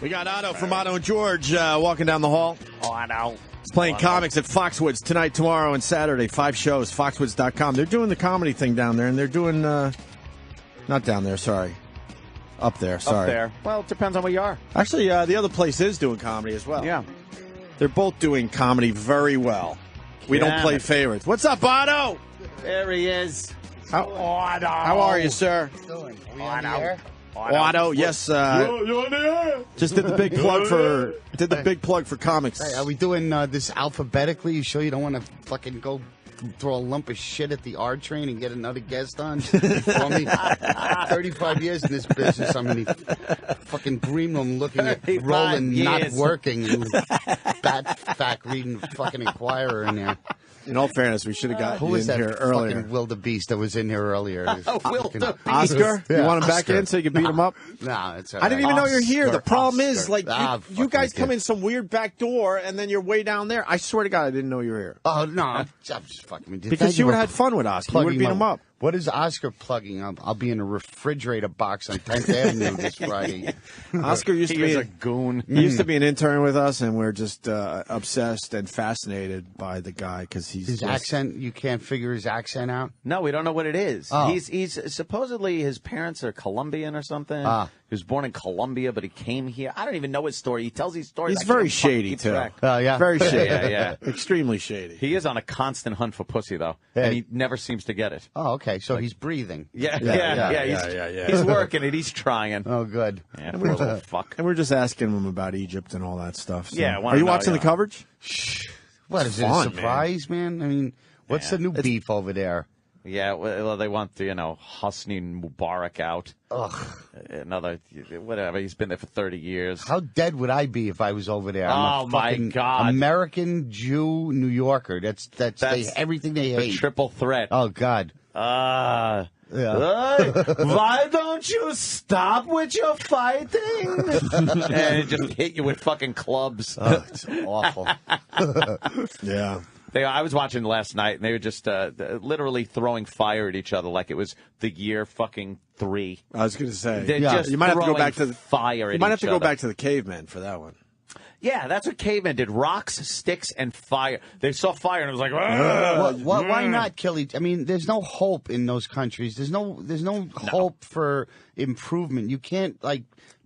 We got Otto from Otto and George walking down the hall. Otto. He's playing comics at Foxwoods tonight, tomorrow, and Saturday. 5 shows, foxwoods.com. They're doing the comedy thing down there, and they're doing, not down there, sorry. Up there, sorry. Up there. Well, it depends on where you are. Actually, the other place is doing comedy as well. Yeah. They're both doing comedy very well. We don't play favorites. What's up, Otto? There he is. Otto. How are you, sir? Doing? Are we Otto. on the air? Otto, yes. You on the air? Just did the big plug for comics. Hey, are we doing this alphabetically? You sure you don't want to fucking go throw a lump of shit at the R train and get another guest on before me? 35 years in this business. I'm in the fucking green room looking at Roland not working and fat reading fucking Inquirer in there. In all fairness, we should have got Who you was in that here earlier. fucking wildebeest that was in here earlier? Wildebeest. Oscar? Yeah, You want him back Oscar. in so you can beat him up? No, it's all I didn't even know you're here. The problem Oscar. is, like, you guys come in some weird back door, and then you're way down there. I swear to God, I didn't know you were here. Oh, no, I'm just fucking with you. Because Thank you would for have had fun with Oscar. You would plugging have beat him up. What is Oscar plugging? I'll be in a refrigerator box on 10th Avenue this Friday. Oscar used to He be is a goon. He used to be an intern with us, and we're just obsessed and fascinated by the guy because His accent, you can't figure his accent out? No, we don't know what it is. Oh. He's supposedly his parents are Colombian or something. He was born in Colombia, but he came here. I don't even know his story. He tells these stories. He's I very can't fucking shady keep too. track. Oh, yeah? Very shady. Yeah. Extremely shady. He is on a constant hunt for pussy, though, Yeah. and he never seems to get it. Oh, okay. So he's breathing. Yeah. Yeah. He's working it. He's trying. Oh, good. Yeah, poor little fuck. And we're just asking him about Egypt and all that stuff. So. Yeah, I wanna Are you know, watching yeah. the coverage? What, is it fun, a surprise, man? I mean, what's the new beef over there? Yeah, well, they want Hosni Mubarak out. Ugh. Another, whatever. He's been there for 30 years. How dead would I be if I was over there? I'm Oh, a my fucking God. American, Jew, New Yorker. That's everything they The hate. triple threat. Oh, God. Yeah. Yeah. Why don't you stop with your fighting? And just hit you with fucking clubs. Oh, it's awful. Yeah. I was watching last night, and they were just literally throwing fire at each other like it was the year fucking 3. I was going to say. They're just you might have to go throwing back to the fire at You might have each to go other. back to the cavemen for that one. Yeah, that's what cavemen did. Rocks, sticks, and fire. They saw fire, and it was like, "Ugh." Why not kill each? I mean, there's no hope in those countries. There's no hope for improvement. You can't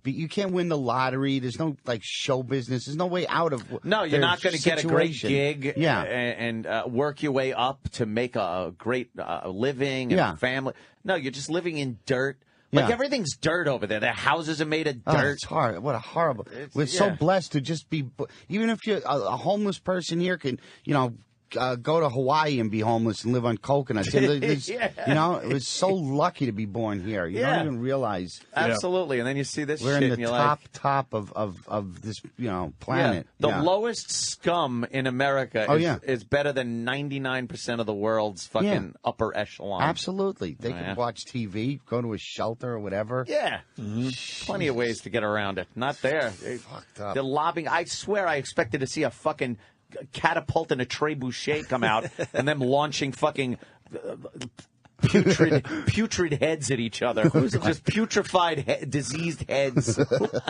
you can't win the lottery. There's no show business. There's no way out of. No, you're not going to get a great gig Yeah. and work your way up to make a great living and family. No, you're just living in dirt. Like, everything's dirt over there. Their houses are made of dirt. Oh, it's hard. What a horrible. We're so blessed to just be. Even if you're a homeless person here can, go to Hawaii and be homeless and live on coconuts. It was so lucky to be born here. You don't even realize. Absolutely. And then you see this We're shit in and the you're top of this, planet. The lowest scum in America Oh, is better than 99% of the world's fucking upper echelon. Absolutely. They can watch TV, go to a shelter or whatever. Yeah. Plenty of ways to get around it. Not there. Fucked up. They're lobbying. I swear I expected to see a fucking catapult and a trebuchet come out and them launching fucking putrid heads at each other. Just putrefied, diseased heads.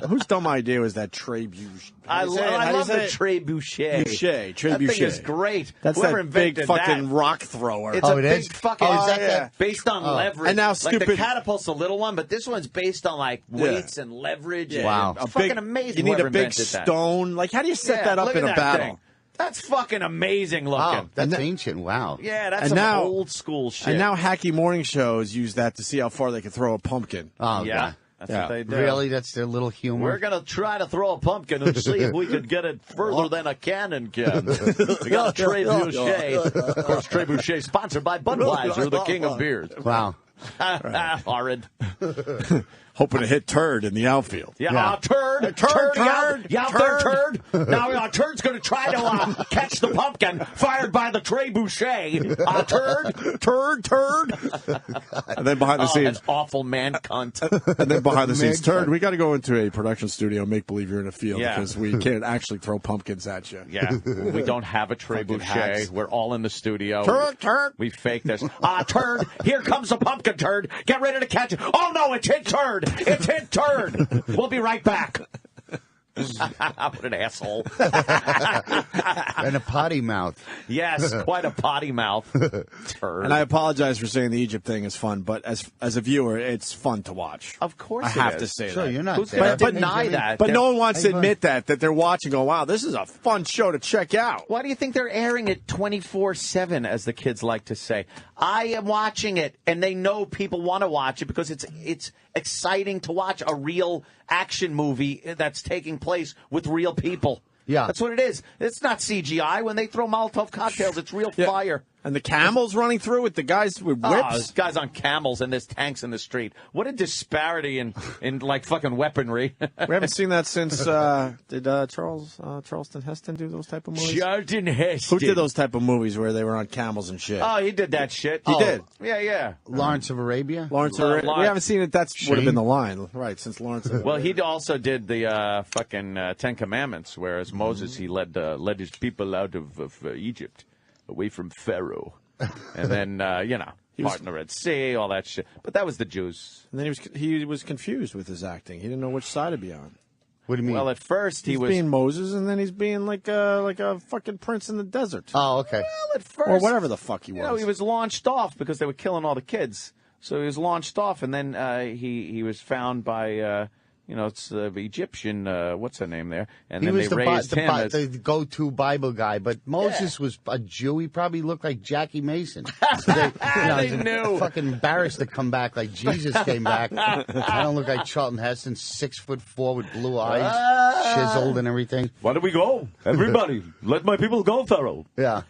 Whose dumb idea was that trebuchet? I love the trebuchet. Trebuchet. That thing is great. That's Whoever that big invented fucking that. rock thrower. It's a it big is? fucking Oh, is that based on leverage. And now like the stupid- catapult's a little one, but this one's based on weights and leverage. Yeah. And Wow. it's fucking amazing. You need a whoever big invented that. stone. Like, how do you set that up look in at a that battle? thing. That's fucking amazing Oh, looking. that's And ancient. Wow. Yeah, that's And some now- old school shit. And now hacky morning shows use that to see how far they can throw a pumpkin. Oh, yeah, God. that's Yeah. what they do. Really? That's their little humor? We're going to try to throw a pumpkin and see if we can get it further than a cannon can. We got a trebuchet. Of course, trebuchet sponsored by Budweiser, the king of beers. Wow. Horrid. Hoping to hit turd in the outfield. Yeah, turd. You out there, turd? Now, turd's going to try to catch the pumpkin fired by the trebuchet. Turd. And then behind the scenes, That's awful man cunt. and then behind the scenes, Man, turd. We got to go into a production studio and make believe you're in a field Yeah. because we can't actually throw pumpkins at you. Yeah, we don't have a hacks. trebuchet. We're all in the studio. Turd. We fake this. Turd, here comes a pumpkin turd. Get ready to catch it. Oh, no, it's hit turd. It's hit turd. We'll be right back. What an asshole. And a potty mouth. Yes, quite a potty mouth. Turd. And I apologize for saying the Egypt thing is fun, but as a viewer, it's fun to watch. Of course I it have is. to say Sure, that. you're not Who's there. going to deny that? But no one wants to admit that they're watching, go, wow, this is a fun show to check out. Why do you think they're airing it 24/7, as the kids like to say? I am watching it, and they know people want to watch it because it's exciting to watch a real action movie that's taking place with real people. Yeah. That's what it is. It's not CGI. When they throw Molotov cocktails, it's real fire. And the camels running through with the guys with Oh, whips. there's guys on camels and there's tanks in the street. What a disparity in like fucking weaponry. We haven't seen that since, did Charleston Heston do those type of movies? Charlton Heston. Who did those type of movies where they were on camels and shit? Oh, he did that shit. He did? Yeah. Lawrence of Arabia? Lawrence Lawrence. We haven't seen it. That would have been the line. Right, since Lawrence. Well, he also did the fucking Ten Commandments, whereas Moses, he led his people out of Egypt, away from Pharaoh. And then, part in the Red Sea, all that shit. But that was the Jews. And then he was confused with his acting. He didn't know which side to be on. What do you mean? Well, at first He's being Moses, and then he's being like a fucking prince in the desert. Oh, okay. Well, at first. Or whatever the fuck he was. You know, he was launched off because they were killing all the kids. So he was launched off, and then he was found by, it's the Egyptian, what's her name there? And He then was they raised him as... the go-to Bible guy, but Moses was a Jew. He probably looked like Jackie Mason. So They knew. Fucking embarrassed to come back like Jesus came back. I don't look like Charlton Heston, 6'4" with blue eyes, chiseled and everything. Why do we go? Everybody, let my people go, Pharaoh. Yeah.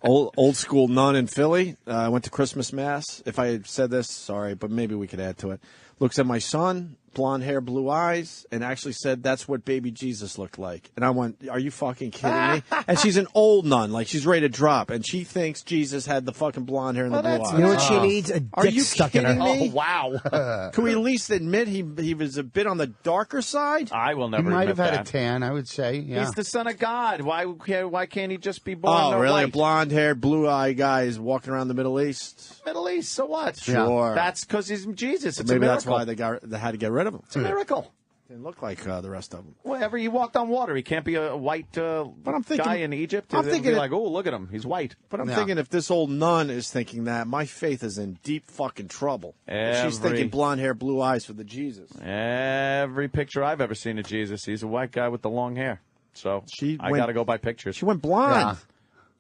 Old school nun in Philly. I went to Christmas Mass. If I had said this, sorry, but maybe we could add to it. Looks at my son, blonde hair, blue eyes, and actually said that's what baby Jesus looked like. And I went, are you fucking kidding me? And she's an old nun, like she's ready to drop, and she thinks Jesus had the fucking blonde hair and the blue eyes. You know what she needs? A Are dick you stuck in her. kidding me? Oh, wow. Can we at least admit he was a bit on the darker side? I will He never might admit have had that. a tan, I would say. Yeah. He's the son of God. Why can't he just be born Oh, really? A white? blonde-haired, blue-eyed guy is walking around the Middle East? Middle East, so what? Sure. That's because he's Jesus. It's Maybe a miracle. that's why they had to get rid of him. It's a miracle. Didn't look like the rest of them. Whenever he walked on water, he can't be a white I'm thinking- guy in Egypt. I'm It'll thinking be it- like, oh, look at him. He's white. But I'm thinking if this old nun is thinking that, my faith is in deep fucking trouble. If she's Every- thinking blonde hair, blue eyes for the Jesus. Every picture I've ever seen of Jesus, he's a white guy with the long hair. So I got to go by pictures. She went blonde.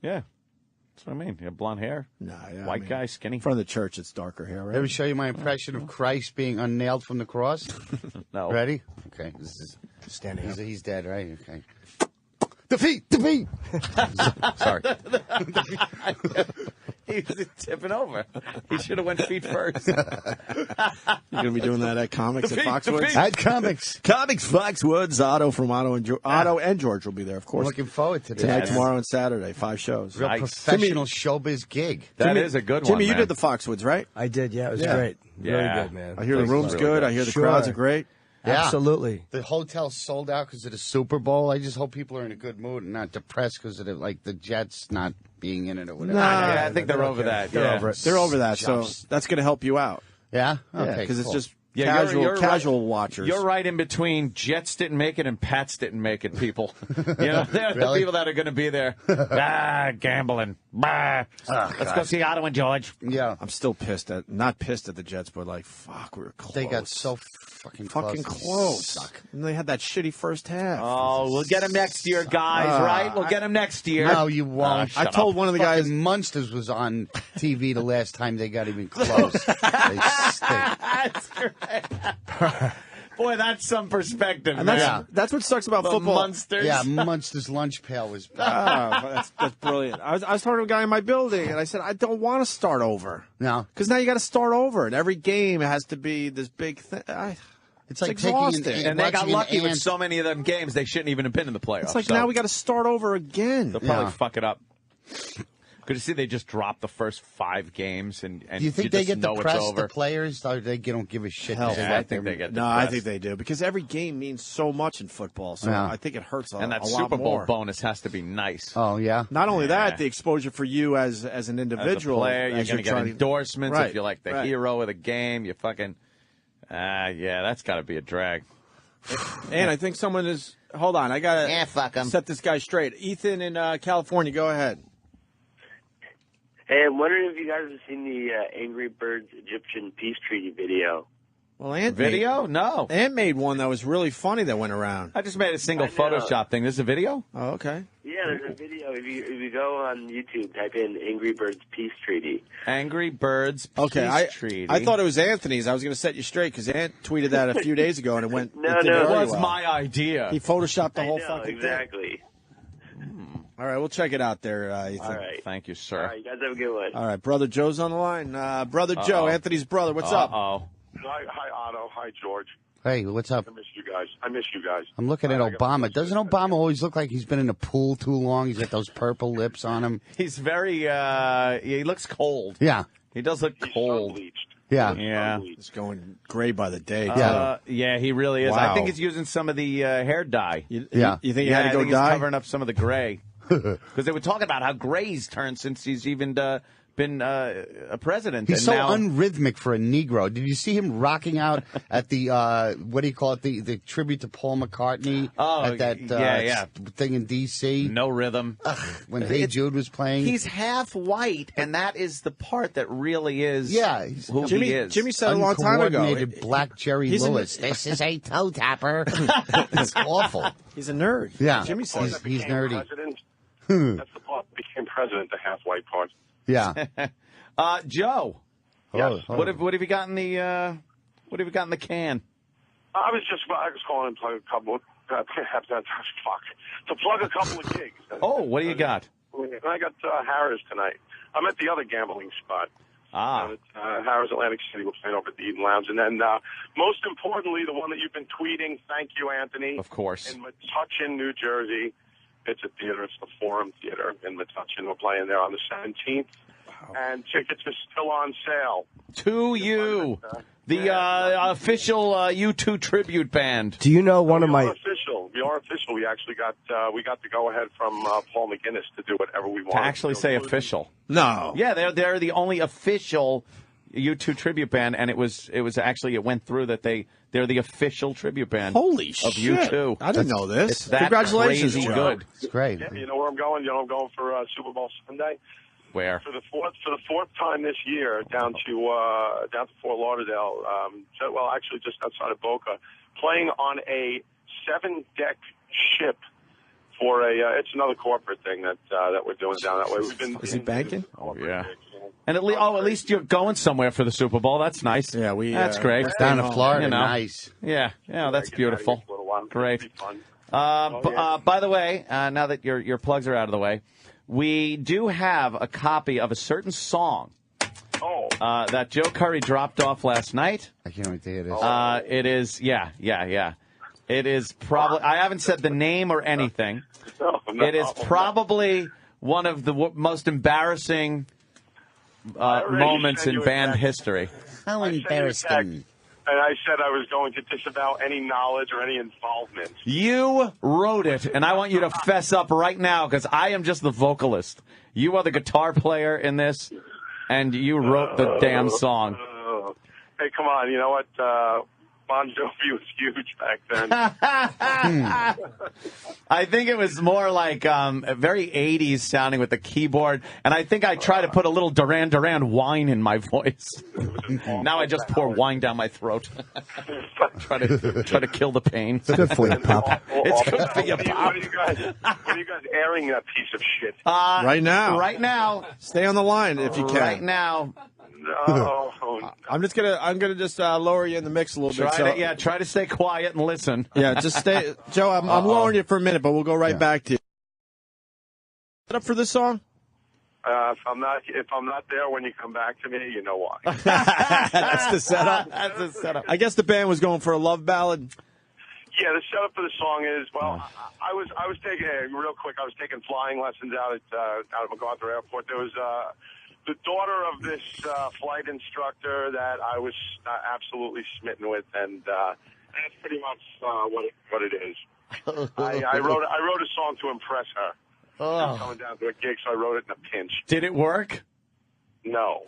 Yeah. That's what I mean. You have blonde hair. Nah, yeah, White guy, skinny. In front of the church, it's darker hair, right? Ever show you my impression of Christ being unnailed from the cross? No. Ready? Okay. This is Standing up. he's dead, right? Okay. Defeat! Defeat! Sorry. He was tipping over. He should have went feet first. You're going to be doing that at Comics at Foxwoods? At Comics. Comics Foxwoods. Otto from Otto and George will be there, of I'm course. looking forward to this. Tonight, Yes. tomorrow, and Saturday. 5 shows. Real Nice. professional showbiz gig. That is a good one, Jimmy, you man. did the Foxwoods, right? I did, yeah. It was Yeah. great. Very Yeah. good, man. I hear the Place room's is really good. good. I hear the Sure. crowds are great. Yeah. Absolutely. The hotel's sold out because of the Super Bowl. I just hope people are in a good mood and not depressed because of the Jets not being in it or whatever. Nah. Yeah, I think they're over that. They're yeah. over it. They're over that, so that's going to help you out. Yeah? Yeah, Okay. because it's cool. just Yeah, you're casual right. watchers. You're right in between Jets didn't make it and Pats didn't make it, people. They're the Really? people that are going to be there. Gambling. Let's go see Otto and George. Yeah. I'm still not pissed at the Jets, but like, fuck, we were close. They got so fucking close. Suck. And they had that shitty first half. Oh, we'll get him next year, guys, right? We'll get him next year. No, you won't. I told one of the guys. Fucking Munsters was on TV the last time they got even close. They stink. That's great. Boy, that's some perspective, And man. that's what sucks about The football. Munsters. Yeah, Munster's lunch pail was That's brilliant. I was talking to a guy in my building, and I said, I don't want to start over. No. Because now you got to start over, and every game has to be this big thing. It's like exhausting. taking And they got watching an lucky with ant- so many of them games, they shouldn't even have been in the playoffs. It's like so now we got to start over again. they'll probably Yeah. fuck it up. Good to see they just dropped the first 5 games, and Do you think they just get know it's depressed, over. the players, or they don't give a shit? 'cause Hell, they I got think their- they get No, I depressed. think they do because every game means so much in football. So Yeah. I think it hurts And that a lot Super Bowl more. bonus has to be nice. Oh, yeah? Not only Yeah. that, the exposure for you as an As a individual, player, you're as going to get trying endorsements Right, if you're like the right. hero of the game. You fucking, yeah, that's got to be a drag. And I think someone is. Hold on, I gotta fuck 'em. set this guy straight. Ethan in California, go ahead. Hey, I'm wondering if you guys have seen the Angry Birds Egyptian Peace Treaty video. Well, Ant Video? No. Ant made one that was really funny that went around. I just made a single I know. Photoshop thing. This is a video? Oh, okay. Yeah, there's a video. If you go on YouTube, type in Angry Birds Peace Treaty. Angry Birds Peace Okay, Treaty. I thought it was Anthony's. I was going to set you straight because Ant tweeted that a few days ago and it went. No, it did no, It very was well. my idea. He photoshopped the I whole know, fucking exactly. thing. All right, we'll check it out there, Ethan. All right. Thank you, All sir. right, you guys have a good one. All right, brother Joe's on the line. Brother Joe, Anthony's brother. What's up? Uh-oh. Hi, Otto. Hi, George. Hey, what's up? I miss you guys. I'm looking at Obama. Doesn't Obama always look like he's been in the pool too long? He's got those purple lips on him. He's very, he looks cold. Yeah. He does look He's cold. sun-bleached. Yeah. Yeah. It's going gray by the day. Yeah. Yeah, he really is. Wow. I think he's using some of the hair dye. Yeah. You think he Yeah, had to I go think dye? he's covering up some of the gray. Because they were talking about how gray he's turned since he's even been a president. He's and so now, unrhythmic for a Negro. Did you see him rocking out at the what do you call it? The tribute to Paul McCartney at that thing in D.C. no rhythm. when Hey Jude was playing. He's half white, and that is the part that really is who Jimmy, he is. Jimmy said a long time ago. Uncoordinated black Jerry He's in Lewis. the- This is a toe tapper. It's awful. He's a nerd. Yeah. Jimmy says. He's nerdy. President. That's the part that became president, the half-white part. Yeah. Joe, Yes. Oh. what have you got in the can? I was calling to plug a couple of, to plug a couple of gigs. Oh, what do you got? I got Harris tonight. I'm at the other gambling spot. Harris Atlantic City. We're playing over at the Eden Lounge. And then, most importantly, the one that you've been tweeting, thank you, Anthony. Of course. In Metuchen, New Jersey. It's a theater. It's the Forum Theater in Metuchen. We're playing there on the 17th. And tickets are still on sale. To you, the official U2 tribute band. Do you know one of my? We are official. We actually got the go ahead from Paul McGinnis to do whatever we want. To actually say official. No. Yeah, they're the only official U2 tribute band, and it was actually it went through that they're the official tribute band. Holy of shit. U2. I didn't know this. It's that Congratulations, crazy Joe. good. It's great. Yeah, you know where I'm going? You know I'm going for Super Bowl Sunday. Where? For the fourth time this year, down to Fort Lauderdale. Actually, just outside of Boca, playing on a 7-deck ship for it's another corporate thing that we're doing down that way. We've been. Is he banking? Oh yeah. And at least you're going somewhere for the Super Bowl. That's nice. Yeah, that's great. Down in Florida, You know. nice. Yeah, that's beautiful. For a while. Great. It'll be fun. By the way, now that your plugs are out of the way, we do have a copy of a certain song that Joe Curry dropped off last night. I can't wait to hear this. It is, yeah. It is probably, I haven't said the name or anything. No, It is probably one of the most embarrassing moments in band history. How embarrassing. And I said I was going to disavow any knowledge or any involvement. You wrote it, and I want you to fess up right now because I am just the vocalist. You are the guitar player in this, and you wrote the damn song. Hey, come on. You know what? Bon Jovi was huge back then. I think it was more like very 80s sounding with the keyboard, and I think I try to put a little Duran Duran whine in my voice. Now I just pour wine down my throat. try to kill the pain. It's good for you, Pop. It's good for you, Pop. When are you guys airing that piece of shit? Right now. Right now. Stay on the line if you can. Right now. No. I'm gonna just lower you in the mix a little bit. Try to stay quiet and listen. Yeah, just stay, Joe. I'm lowering you for a minute, but we'll go right back to you. Set up for this song. If I'm not there when you come back to me, you know why. That's the setup. That's the setup. I guess the band was going for a love ballad. Yeah, the setup for the song is I was taking real quick. I was taking flying lessons out at MacArthur Airport. There was the daughter of this flight instructor that I was absolutely smitten with, and that's pretty much what it is. I wrote a song to impress her. Coming down to a gig, so I wrote it in a pinch. Did it work? No.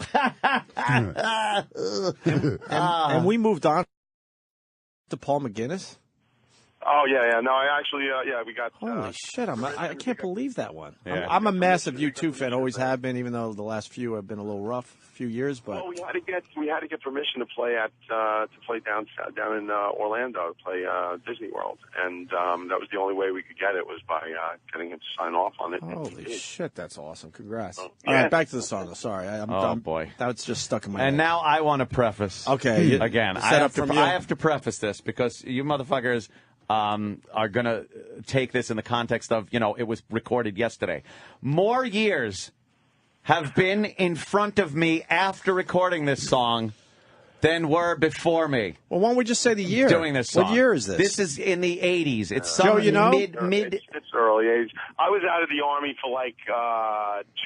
And we moved on to Paul McGinnis. Oh, yeah. No, I actually, we got... Holy shit, I can't believe that one. Yeah. I'm a massive U2 fan, always have been, even though the last few have been a little rough, few years, but... Well, we had to get permission to play down in Orlando, to play Disney World, and that was the only way we could get it, was by getting him to sign off on it. Holy shit, that's awesome. Congrats. Yeah. All right, back to the song. Sorry. Boy. That's just stuck in my And head. now I want to preface. Okay. Again, I have to preface this because you motherfuckers are going to take this in the context of, it was recorded yesterday. More years have been in front of me after recording this song than were before me. Well, why don't we just say the year? Doing this song. What year is this? This is in the 80s. It's some Joe, you know? mid. It's early age. I was out of the Army for like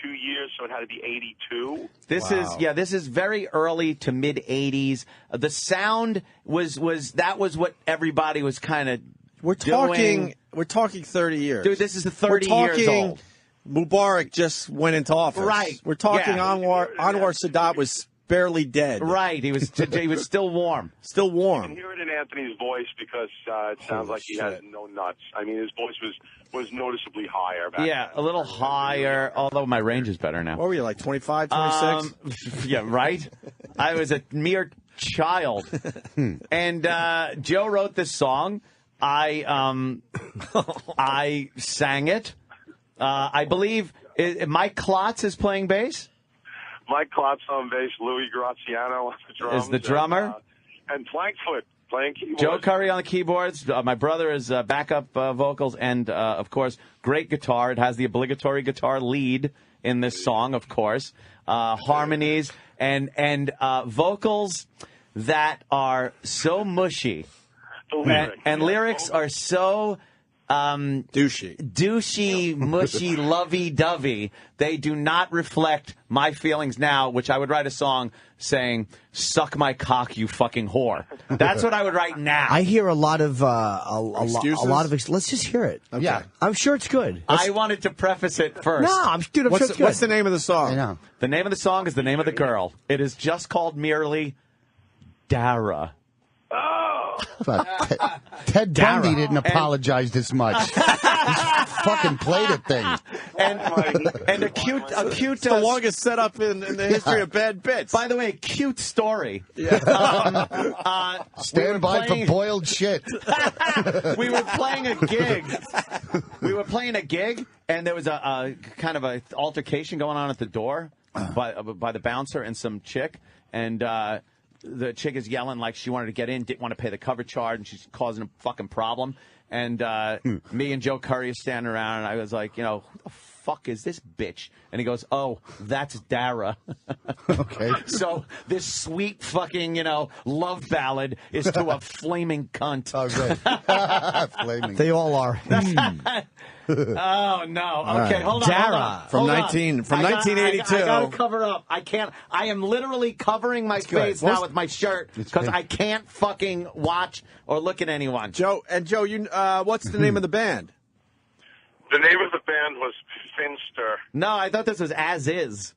2 years, so it had to be 82. This is very early to mid 80s. The sound was what everybody was kind of We're talking 30 years. Dude, this is the 30 years old. Mubarak just went into office. Right. We're talking Anwar Sadat was barely dead. Right. He was still warm. Still You can warm. hear it in Anthony's voice because it sounds like he has no nuts. I mean, his voice was noticeably higher back then. A little higher, although my range is better now. What were you, like 25, 26? Yeah, right? I was a mere child. And Joe wrote this song. I sang it. I believe Mike Klotz is playing bass. Mike Klotz on bass, Louis Graziano on the drums. Is the drummer. And Plankfoot playing keyboards. Joe Curry on the keyboards. My brother is backup vocals. And, of course, great guitar. It has the obligatory guitar lead in this song, of course. Harmonies and vocals that are so mushy. And lyrics are so... douchey, mushy, lovey-dovey. They do not reflect my feelings now, which I would write a song saying, "Suck my cock, you fucking whore." That's what I would write now. I hear a lot of Excuses? Let's just hear it. Okay. Yeah, I'm sure it's good. I wanted to preface it first. No, I'm sure it's good. What's the name of the song? I know. The name of the song is the name of the girl. It is just called merely Dara. But Ted Bundy didn't apologize this much. He fucking played a thing. And a cute. It's the longest setup in the history of bad bits. By the way, cute story. Stand by for boiled shit. We were playing a gig. And there was a kind of a altercation going on at the door by the bouncer and some chick. And the chick is yelling like she wanted to get in, didn't want to pay the cover charge, and she's causing a fucking problem. And me and Joe Curry are standing around, and I was like, who the fuck is this bitch? And he goes, "Oh, that's Dara." Okay. So this sweet fucking, love ballad is to a flaming cunt. Oh, good. Flaming. They all are. Oh no! Okay, hold on. Dara. From Hold on. 1982. I gotta cover up. I can't. I am literally covering my face now with my shirt because I can't fucking watch or look at anyone. Joe, you what's the name of the band? The name of the band was Finster. No, I thought this was As Is.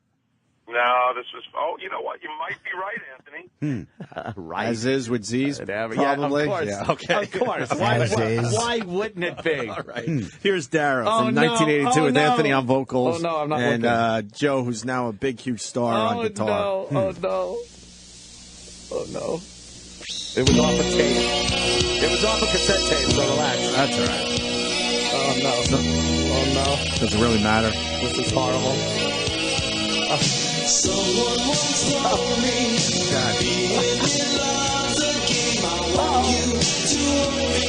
No, this was... Oh, you know what? You might be right, Anthony. Right. As is with Z's, Whatever. probably. Yeah, of course. Yeah, okay. Of course. Why wouldn't it be? All right. Here's Dara from no. 1982 with Anthony on vocals. Oh, no, I'm not and Joe, who's now a big, huge star on guitar. No. Oh, no. Oh, no. It was off a tape. It was off a cassette tape, so relax. That's all right. Oh, no. Oh, no. Doesn't really matter. This is horrible. Someone once told me, even in love's a game, I want you to hold me.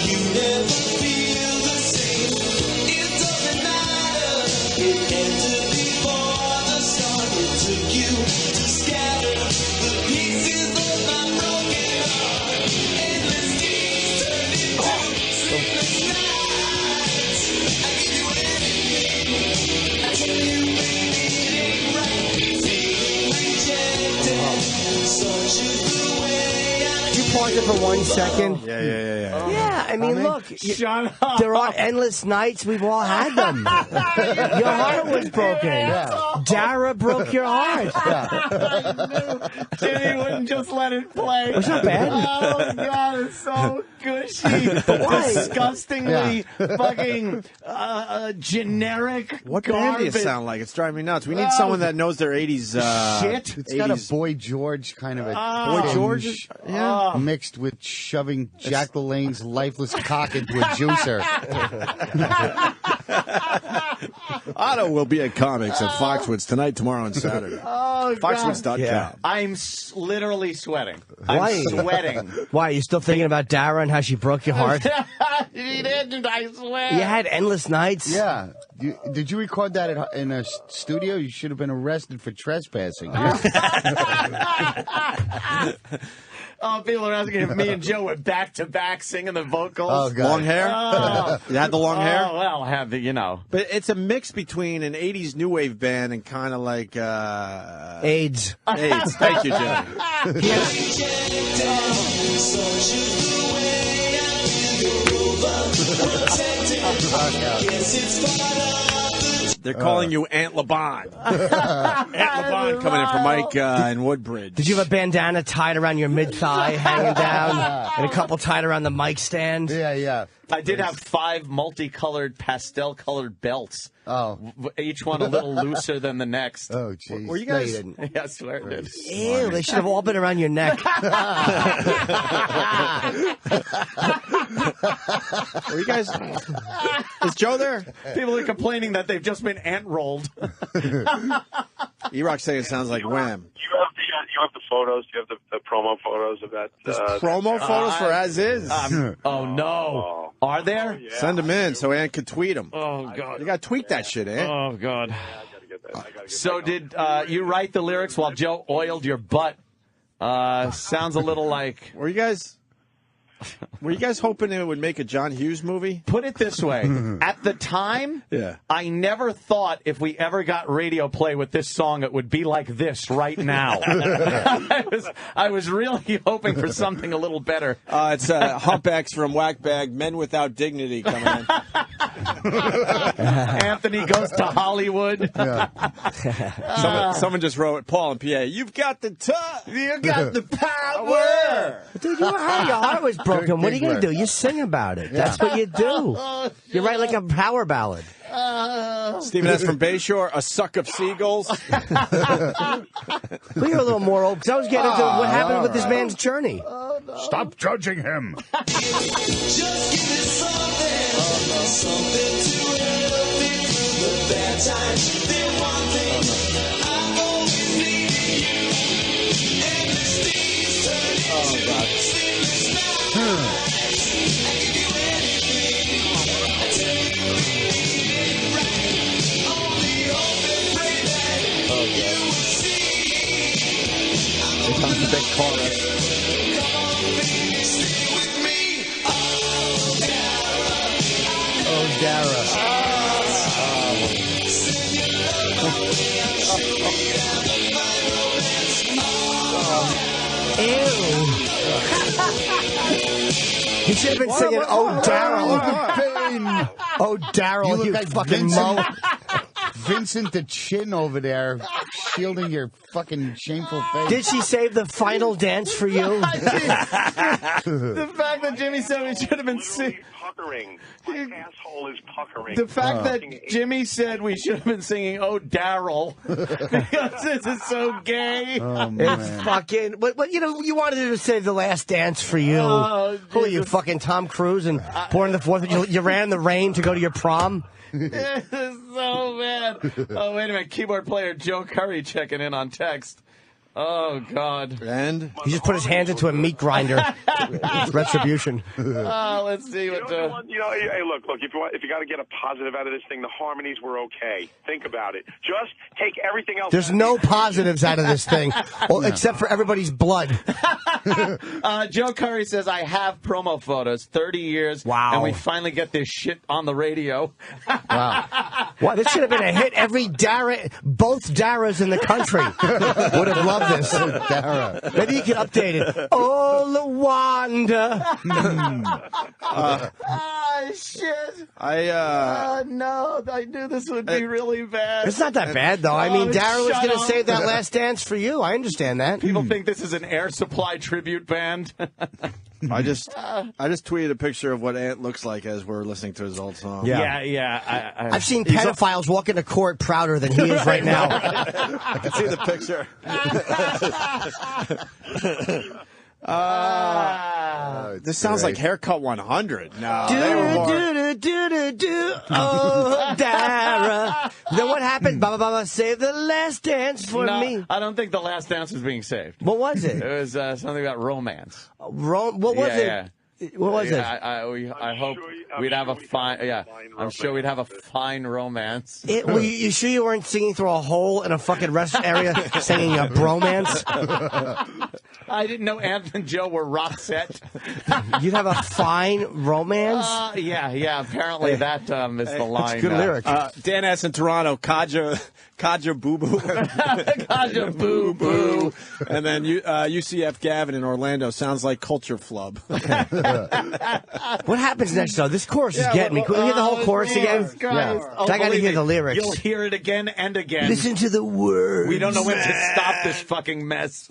You never feel the same. It doesn't matter. It ended before the start. It took you to scatter the pieces of my broken heart. Endless days turned into sleepless nights. I give you everything. I tell you, baby. Can you pause it for 1 second? Yeah. Yeah, I mean, look. Shut up. There are endless nights. We've all had them. Your heart was broken. Dara broke your heart. Jimmy wouldn't just let it play. It's not bad. Oh, God, it's so gushy. Disgustingly fucking generic What band do you garbage. sound like? It's driving me nuts. We need someone that knows their 80s Shit. It's got a 80s. Boy George kind of a Boy tinge George? Yeah. mixed with shoving Jack LaLanne's lifeless cock into a juicer. Otto will be at comics at Foxwoods tonight, tomorrow, and Saturday. Oh, Foxwoods.com. Yeah. I'm literally sweating. Why? I'm sweating. Why, are you still thinking about Dara and how she broke your heart? He didn't, I swear. You had endless nights? Yeah. Did you record that in a studio? You should have been arrested for trespassing. Oh, people are asking if me and Joe were back to back singing the vocals. Oh, God. Long hair? Oh. You had the long hair? Oh, well, I have the, you know. But it's a mix between an 80s new wave band and kind of like AIDS. AIDS. Thank you, Jimmy. They're calling you Aunt Laban. Aunt Laban coming in for Mike in Woodbridge. Did you have a bandana tied around your mid-thigh, hanging down, and a couple tied around the mic stand? Yeah. I did have 5 multicolored, pastel-colored belts. Oh. Each one a little looser than the next. Oh, jeez. Were you No, guys? you didn't. Yeah, I swear it did. Ew, they should have all been around your neck. Were you guys? Is Joe there? People are complaining that they've just been ant-rolled. E-Rock saying it sounds like Wham. You have the photos. You have the promo photos of that. There's promo photos for As Is. Oh, no. Are there? Yeah. Send them in so Ann can tweet them. Oh, God. You got to tweet that shit, Ann. Oh, God. I gotta get that. So did you write the lyrics while Joe oiled your butt? Sounds a little like... Were you guys hoping it would make a John Hughes movie? Put it this way. At the time, Yeah. I never thought if we ever got radio play with this song, it would be like this right now. I was really hoping for something a little better. It's Humpbacks from Whackbag, Men Without Dignity coming in. Anthony goes to Hollywood. Someone just wrote, Paul and PA, you've got the You got the power. Dude, your heart was broken. What are you going to do? You sing about it. That's what you do. You write like a power ballad. Stephen S. from Bayshore, A Suck of Seagulls. Well, you're a little more old, because I was getting into what happened with this man's journey. Stop judging him. Just give me something to help me through the bad times. Then one thing I always needed you. Endless days turning to sleepless nights. I give you anything. I tell you anything right. Only hope and pray that you will see. Here comes the big chorus. Come on, baby, stay with me. Oh, Dara. Ew. He should have been singing, "Oh, Daryl." Oh, Daryl, You you, look like fucking Vincent. mo. Vincent the Chin over there, shielding your fucking shameful face. Did she save the final dance for you? The fact that Jimmy said we should have been singing. Puckering. My asshole is puckering. The fact that Jimmy said we should have been singing "Oh, Daryl" because this is so gay. Oh, It's man. fucking. But you know, you wanted her to save the last dance for you. Oh, Who are you, Jesus. fucking Tom Cruise? And Born the Fourth, you ran the rain to go to your prom. This is so bad. Oh, wait a minute. Keyboard player Joe Curry checking in on text. Oh, God. And He just put his hands into a meat grinder. It's retribution. Let's see what. Hey, look. If you got to get a positive out of this thing, the harmonies were okay. Think about it. Just take everything else. There's no positives out of this thing, except for everybody's blood. Joe Curry says, I have promo photos, 30 years. Wow. And we finally get this shit on the radio. Wow. Wow, this should have been a hit. Both Daras in the country would have loved love this. Dara. Maybe you can update it. Oh, Lawanda. Shit. No, I knew this would be really bad. It's not that bad, though. I mean, Dara was going to save that last dance for you. I understand that. People think this is an Air Supply tribute band. I just tweeted a picture of what Ant looks like as we're listening to his old song. Yeah. I've seen pedophiles walk into court prouder than he is right now. I can see the picture. This sounds like Haircut 100. No, they were more... Oh, Dara. Then what happened? Baba Baba, save the last dance for me. I don't think the last dance was being saved. What was it? It was something about romance. What was it? Yeah. What was it? I hope we'd have a fine. Yeah, I'm sure we'd have a fine romance. You sure you weren't singing through a hole in a fucking rest area singing a bromance? I didn't know Ant and Joe were rock set. You'd have a fine romance? Yeah. Apparently that is the line. That's a good lyric. Dan S. in Toronto, Kaja Boo Boo. Kaja Boo Boo. And then UCF Gavin in Orlando sounds like Culture Flub. What happens next, though? This chorus is getting me. Can we hear the whole chorus again? Yeah. I got to hear the lyrics. You'll hear it again and again. Listen to the words. We don't know when to stop this fucking mess.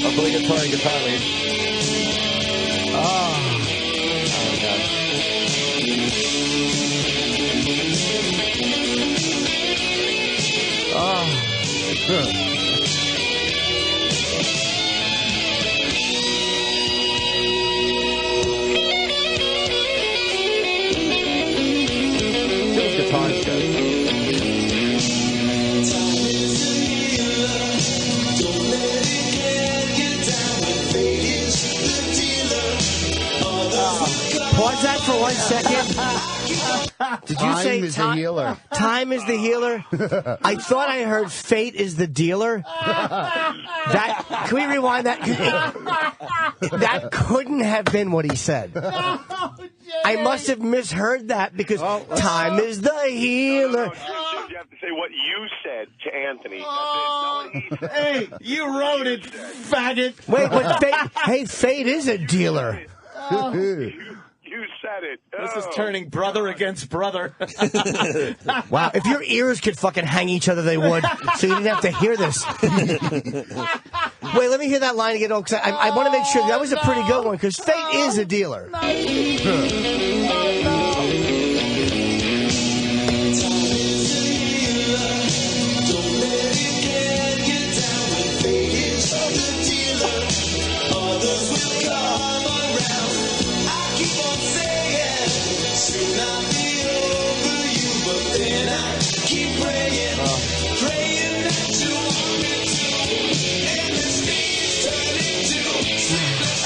Obligatory guitar lead. Oh, God. Phil's guitar is good. Pause that for 1 second. Did you say Time is the healer? Time is the healer? I thought I heard fate is the dealer. Can we rewind that? That couldn't have been what he said. I must have misheard that because time is the healer. No, you have to say what you said to Anthony. Hey, you wrote it, faggot. Wait, but fate is a dealer. You said it. This is turning brother against brother. Wow, if your ears could fucking hang each other, they would. So you didn't have to hear this. Wait, let me hear that line again, because I want to make sure that was a pretty good one, because fate is a dealer.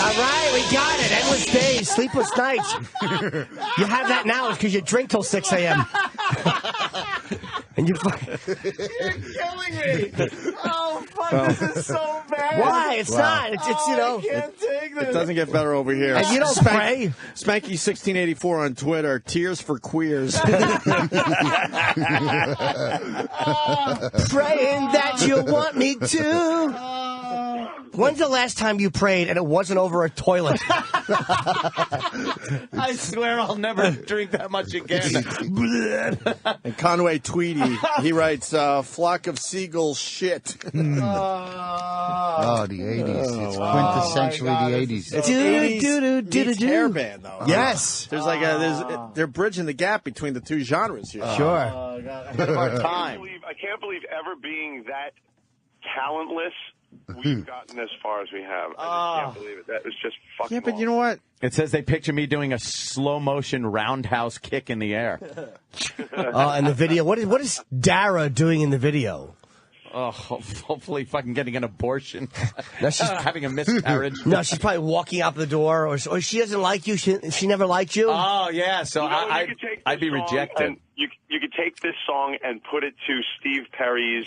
All right, we got it. Endless days, sleepless nights. You have that now because you drink till 6 a.m. And you're killing me. Oh, fuck, this is so bad. Why? It's not. It's you know. I can't take this. It doesn't get better over here. And you don't pray. Spanky1684 on Twitter. Tears for queers. Praying that you want me to. When's the last time you prayed and it wasn't over a toilet? I swear I'll never drink that much again. And Conway Tweedy, he writes, flock of seagulls shit. Oh, the 80s. It's quintessentially the 80s. It's 80s meets hair band, though. Yes. There's they're bridging the gap between the two genres here. Sure. Oh, God. I have a hard time. I can't believe ever being that talentless, we've gotten as far as we have. I just can't believe it. That was just fucking Yeah, but you know what? It says they picture me doing a slow motion roundhouse kick in the air. And the video. What is Dara doing in the video? Oh, hopefully fucking getting an abortion. No, she's having a miscarriage. No, she's probably walking out the door, or she doesn't like you. She never liked you. Oh, yeah. So I'd be rejected. You could take this song and put it to Steve Perry's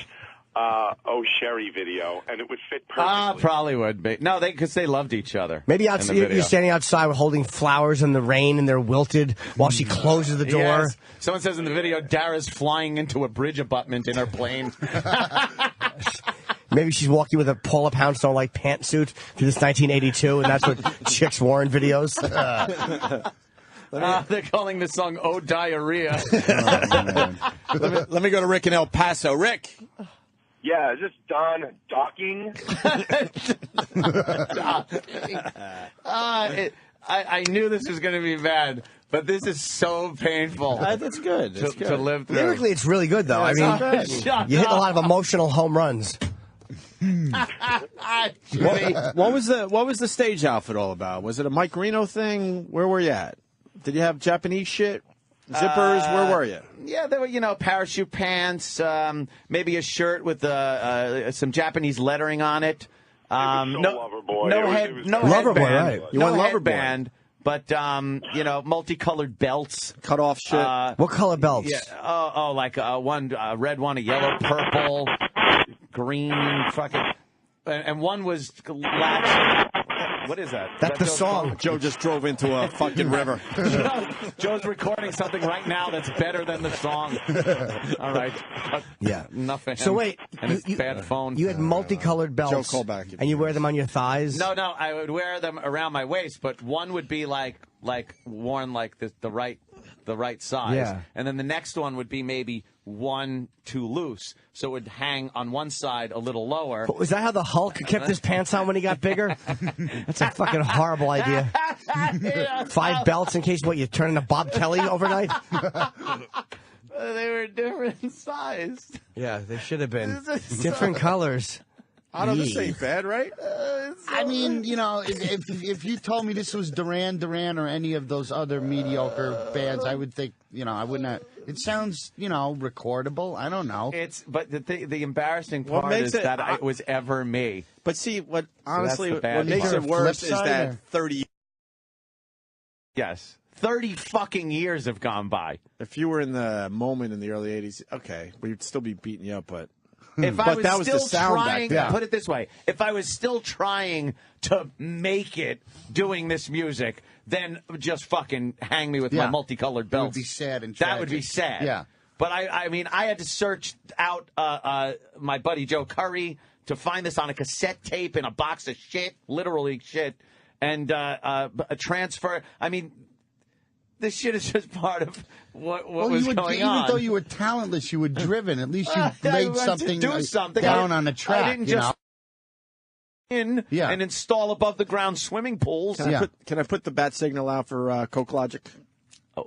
Oh Sherry video, and it would fit perfectly. Probably would be. No, because they loved each other. Maybe in the you're video. standing outside holding flowers in the rain and they're wilted while she closes the door. Yes. Someone says in the video, Dara's flying into a bridge abutment in her plane. Maybe she's walking with a Paula Poundstone-like pantsuit through this 1982, and that's what chicks wore in videos. They're calling this song "Oh Diarrhea." Let me go to Rick in El Paso. Rick. Yeah, is this Don Docking? I knew this was going to be bad, but this is so painful. That's good. That's to live through. Lyrically, it's really good, though. I mean, you hit a lot of emotional home runs. What was the stage outfit all about? Was it a Mike Reno thing? Where were you at? Did you have Japanese shit? Zippers? Where were you? Yeah, there were, parachute pants, maybe a shirt with some Japanese lettering on it. Lover Boy. No Lover Boy, right. You no went Lover Boy. headband, but multicolored belts. Cut off shit. What color belts? Yeah. Like one red one, a yellow, purple, green, fucking, and one was latched. What is that? That's the song. Joe just drove into a fucking river. Joe's recording something right now that's better than the song. All right. Yeah. Enough for him. So wait, and his bad phone. You had multicolored belts. Joe, call back. And you wear them on your thighs? No, I would wear them around my waist, but one would be like worn like the right size. Yeah. And then the next one would be maybe one too loose, so it would hang on one side a little lower. Was that how the Hulk kept his pants on when he got bigger? That's a fucking horrible idea. 5 belts in case you turn into Bob Kelly overnight? They were different sized. Yeah, they should have been. Different colors. Otto, this ain't bad, right? I mean, if you told me this was Duran Duran or any of those other mediocre bands, I would think, I wouldn't have. It sounds, recordable. I don't know. But the embarrassing part is that it was ever me. But see, what honestly, the bad what makes part. it worse is Flip side, that or? 30. Yes. 30 fucking years have gone by. If you were in the moment in the early 80s, okay, we'd still be beating you up, but. If I But was that was the still sound back trying, then. put it this way, if I was still trying to make it doing this music, then just fucking hang me with my multicolored belts. It would be sad and That would tragic. be sad. Yeah. But I mean, I had to search out my buddy Joe Curry to find this on a cassette tape in a box of shit, literally shit, and a transfer. I mean, this shit is just part of what was going on. Even though you were talentless, you were driven. At least you I laid wanted to something, do something. down on the track. I didn't just and Yeah. install above the ground swimming pools. Can I put the bat signal out for Coke Logic?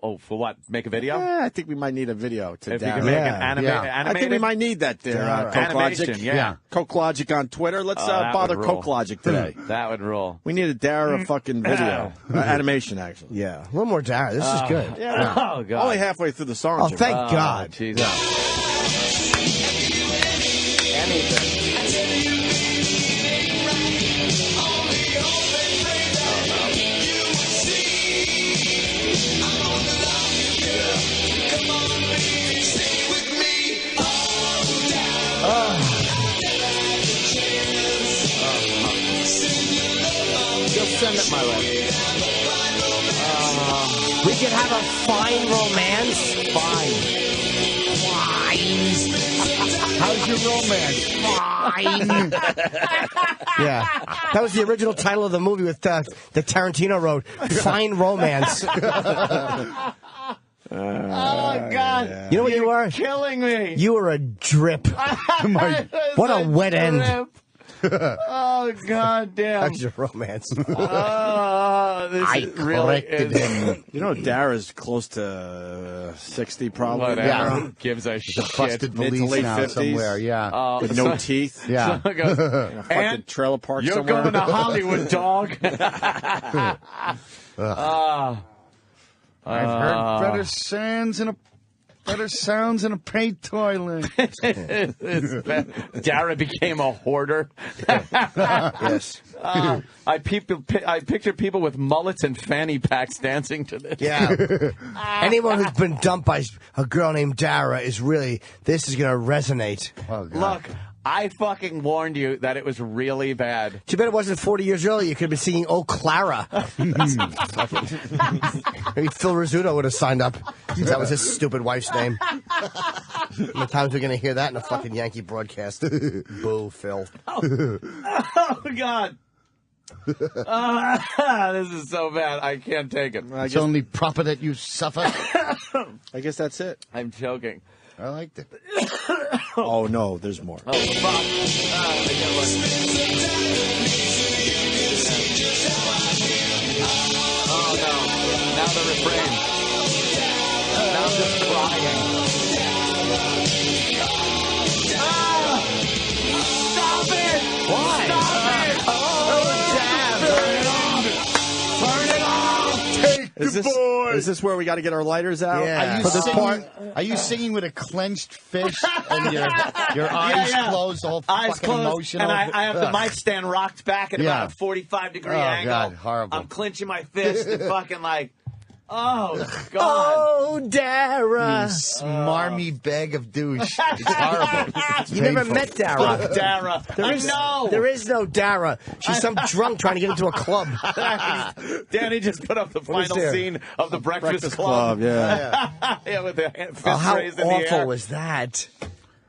Oh, for what? Make a video? I think we might need a video to If you Darren. can make an animated. I think we might need that there, Coke Logic. Animation, yeah. Coke Logic on Twitter. Let's that bother would rule. Coke Logic today. That would rule. We need a Dara fucking video. Animation, actually. Yeah, a little more Dara. This is good. Oh, God. Only halfway through the song. Oh, Jim. thank God. Jesus. Send it my way. We could have a fine romance. Fine. How's your romance? Fine. Yeah. That was the original title of the movie with that Tarantino wrote. Fine Romance. Oh, God. You know what you were? Killing me. You were a drip. What a wet end. Oh, God damn. How's your romance? Oh, this I is really corrected him. You know, Dara's close to 60, probably. whatever. Yeah. Gives a shit. Busted Mid to police late now 50s. somewhere, yeah. With no teeth. Yeah. So it goes, In a fucking and trailer park you're somewhere. going to Hollywood, dog. I've heard better sounds in a paint toilet. Dara became a hoarder. Yes. I picture people with mullets and fanny packs dancing to this. Yeah. Anyone who's been dumped by a girl named Dara is really, this is going to resonate. Oh, God. Look, I fucking warned you that it was really bad. Too bad it wasn't 40 years earlier. You could have been singing "Oh Clara." Maybe Phil Rizzuto would have signed up. Since that was his stupid wife's name. How many times we're going to hear that in a fucking Yankee broadcast? Boo, Phil. Oh, God. This is so bad. I can't take it. It's only proper that you suffer. I guess that's it. I'm joking. I liked it. Oh, no, there's more. Oh, fuck. Oh, no. Now the refrain. Now I'm just crying. Stop it! Why? Stop it! Oh, turn it off! Take Is this where we got to get our lighters out? Yeah. Are you singing with a clenched fist and your eyes closed, all Eyes fucking closed, emotional? and I have the mic stand rocked back at about a 45-degree angle. God, horrible. I'm clenching my fist and fucking like, oh, God. Oh, Dara. You smarmy bag of douche. It's horrible. It's You never painful. met Dara. Fuck Dara. There is no Dara. She's some drunk trying to get into a club. Danny just put up the final there? scene of the Breakfast Club, Club. yeah. Yeah, with the fist How raised in the air. awful was that?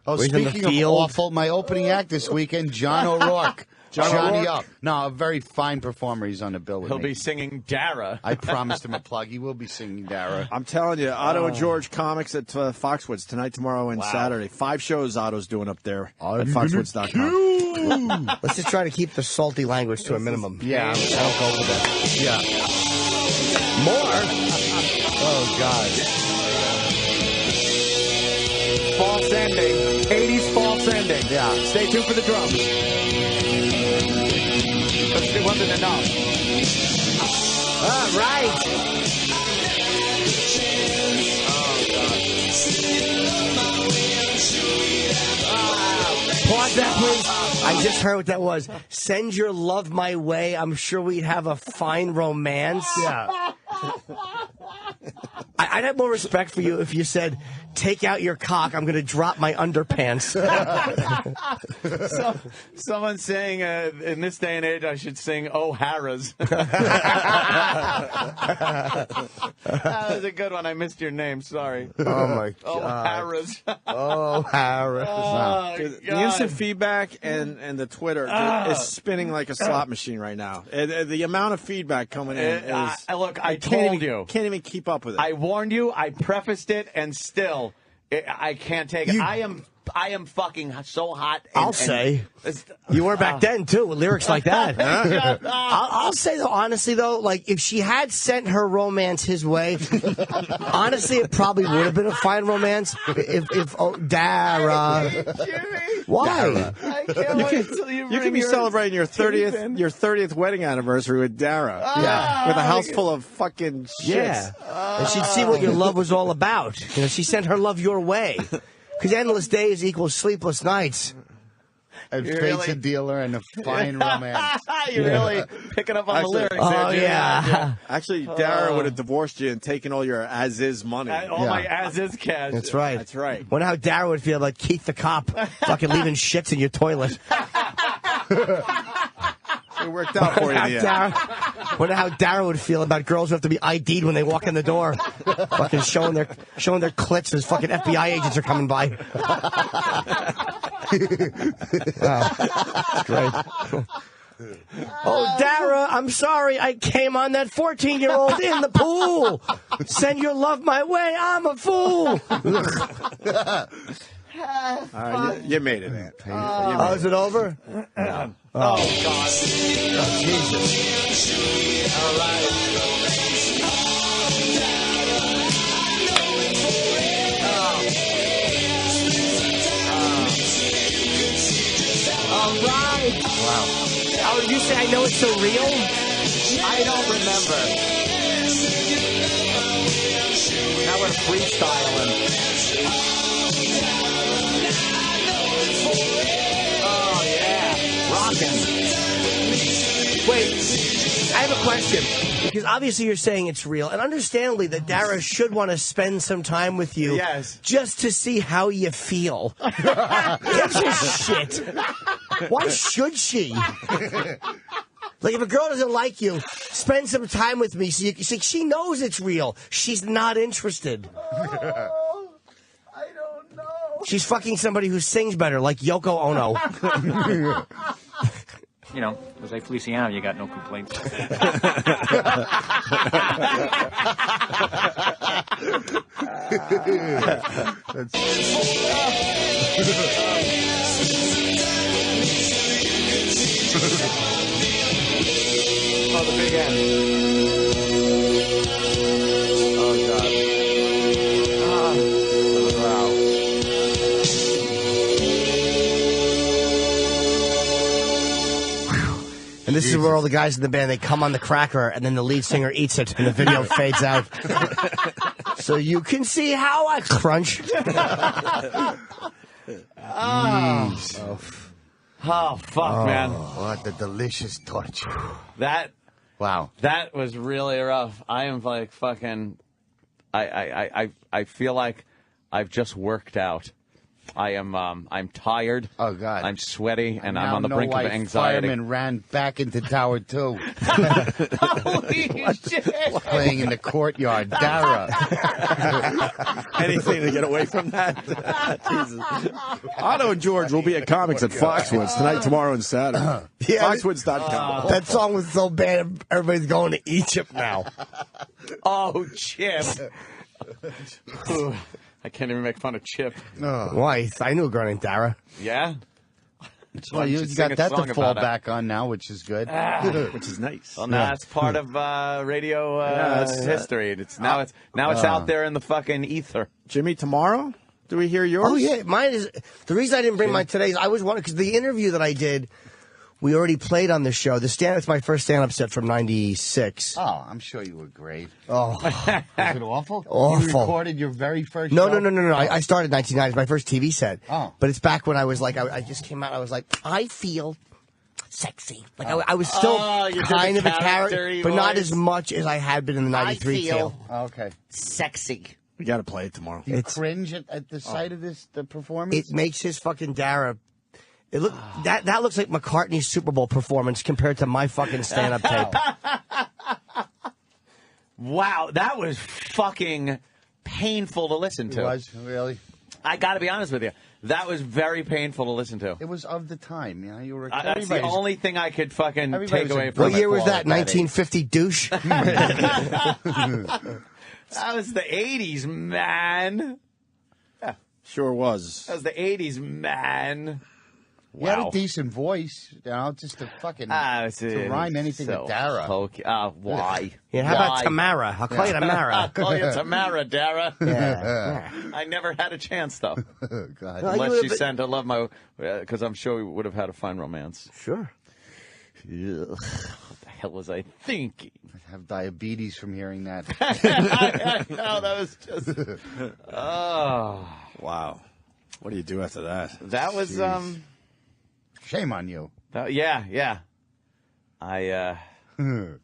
Oh, Where's in the speaking of field? awful, my opening act this weekend, John O'Rourke. Johnny Up. No, a very fine performer. He's on the bill with He'll me. be singing Dara. I promised him a plug. He will be singing Dara. I'm telling you, Otto and George Comics at Foxwoods tonight, tomorrow, and Saturday. 5 shows Otto's doing up there at Foxwoods.com. Let's just try to keep the salty language to a minimum. Yeah. I'll go with that. Yeah. More? Oh, God. False ending. 80s false ending. Yeah. Stay tuned for the drums. But it wasn't enough. All right. Pause that, please. I just heard what that was. Send your love my way. I'm sure we'd have a fine romance. Yeah. I'd have more respect for you if you said, take out your cock, I'm going to drop my underpants. Someone's saying, in this day and age, I should sing Oh Harrah's. That was a good one. I missed your name. Sorry. Oh, my God. Oh Harrah's. Oh, Harris. Oh, The instant feedback and the Twitter is spinning like a slot machine right now. The amount of feedback coming in is... Look, I told you. Can't even keep up with it. I warned you. I prefaced it, and still, I can't take it. I am fucking so hot. I'll say. You were back then, too, with lyrics like that. I'll say, though, honestly, though, like, if she had sent her romance his way, honestly, it probably would have been a fine romance. If Dara. Why? I can't wait till You could be celebrating your 30th wedding anniversary with Dara. Yeah. With a house full of fucking shit. Yeah. And she'd see what your love was all about. You know, she sent her love your way. Because endless days equals sleepless nights. And fate's a dealer and a fine romance. You're really picking up on the lyrics. Oh, there, yeah. Actually, Dara would have divorced you and taken all your as-is money. All my as-is cash. That's right. That's right. Wonder how Dara would feel about Keith the cop fucking leaving shits in your toilet. It worked out for you in the end. Wonder how Dara would feel about girls who have to be ID'd when they walk in the door. Fucking showing their clits as fucking FBI agents are coming by. Wow. Great. Oh, Dara, I'm sorry. I came on that 14-year-old in the pool. Send your love my way. I'm a fool. All right, you made it, man. Oh, is it over? No. Oh, God. Oh, Jesus. All right. All right. Wow. Oh, you say I know it's so real? I don't remember. Now we're freestyling. Oh, yeah. Rockin'. Wait, I have a question. Because obviously you're saying it's real, and understandably that Dara should want to spend some time with you, Yes. just to see how you feel. Gives a shit. Why should she? Like, if a girl doesn't like you, spend some time with me. So you see, she knows it's real. She's not interested. I don't know. She's fucking somebody who sings better, like Yoko Ono. You know, Jose Feliciano, you got no complaints. Oh, the big end. Oh, God. Wow. And this is where all the guys in the band, they come on the cracker, and then the lead singer eats it, and the video fades out. So you can see how I crunch. Oh, fuck, man. What a delicious torture. That Wow. That was really rough. I am like fucking. I feel like I've just worked out. I'm tired. Oh God. I'm sweaty and I I'm on the now brink know of why anxiety. Firemen ran back into Tower 2. Holy shit! Playing in the courtyard. Dara. Anything to get away from that. Jesus. Otto and George will be at comics at Foxwoods tonight, tomorrow, and Saturday. Yeah. Foxwoods.com. That song was so bad, everybody's going to Egypt now. Oh, Chip. Ooh, I can't even make fun of Chip. Why? I knew a girl named Dara. Yeah? Well, you got that to fall back on now, which is good. Which is nice. Well, now it's part of radio history. It's out there in the fucking ether. Jimmy, tomorrow? Do we hear yours? Oh, yeah. Mine is. The reason I didn't bring mine today is I was wondering, because the interview that I did, we already played on the show. It's my first stand-up set from '96. Oh, I'm sure you were great. Oh. Was it awful? Awful. You recorded your very first No. show? I started 1990. It's my first TV set. Oh. But it's back when I was like, I just came out. I was like, I feel sexy. Like I was still you did kind the of a character, character-y but not voice. as much as I had been in the '93 tail. Okay. Sexy. We got to play it tomorrow. You cringe at the sight of the performance? It makes his fucking Dara. That looks like McCartney's Super Bowl performance compared to my fucking stand-up tape. Wow, that was fucking painful to listen to. It was, really? I got to be honest with you. That was very painful to listen to. It was of the time, you know. You were. That's the only thing I could fucking take away from What it. year was that? 1950 douche? That was the 80s, man. Sure was. That was the 80s, man. You had a decent voice, you know, just to fucking to rhyme anything so with Dara. Why? Yeah, how about Tamara? I'll call you Tamara. I'll call you Tamara, Dara. Yeah. I never had a chance, though. God. No, Unless she sent, I love my, because I'm sure we would have had a fine romance. Sure. Ugh, what the hell was I thinking? I have diabetes from hearing that. I know, that was just. Oh. Wow. What do you do after that? That was, Jeez. Shame on you. yeah. I don't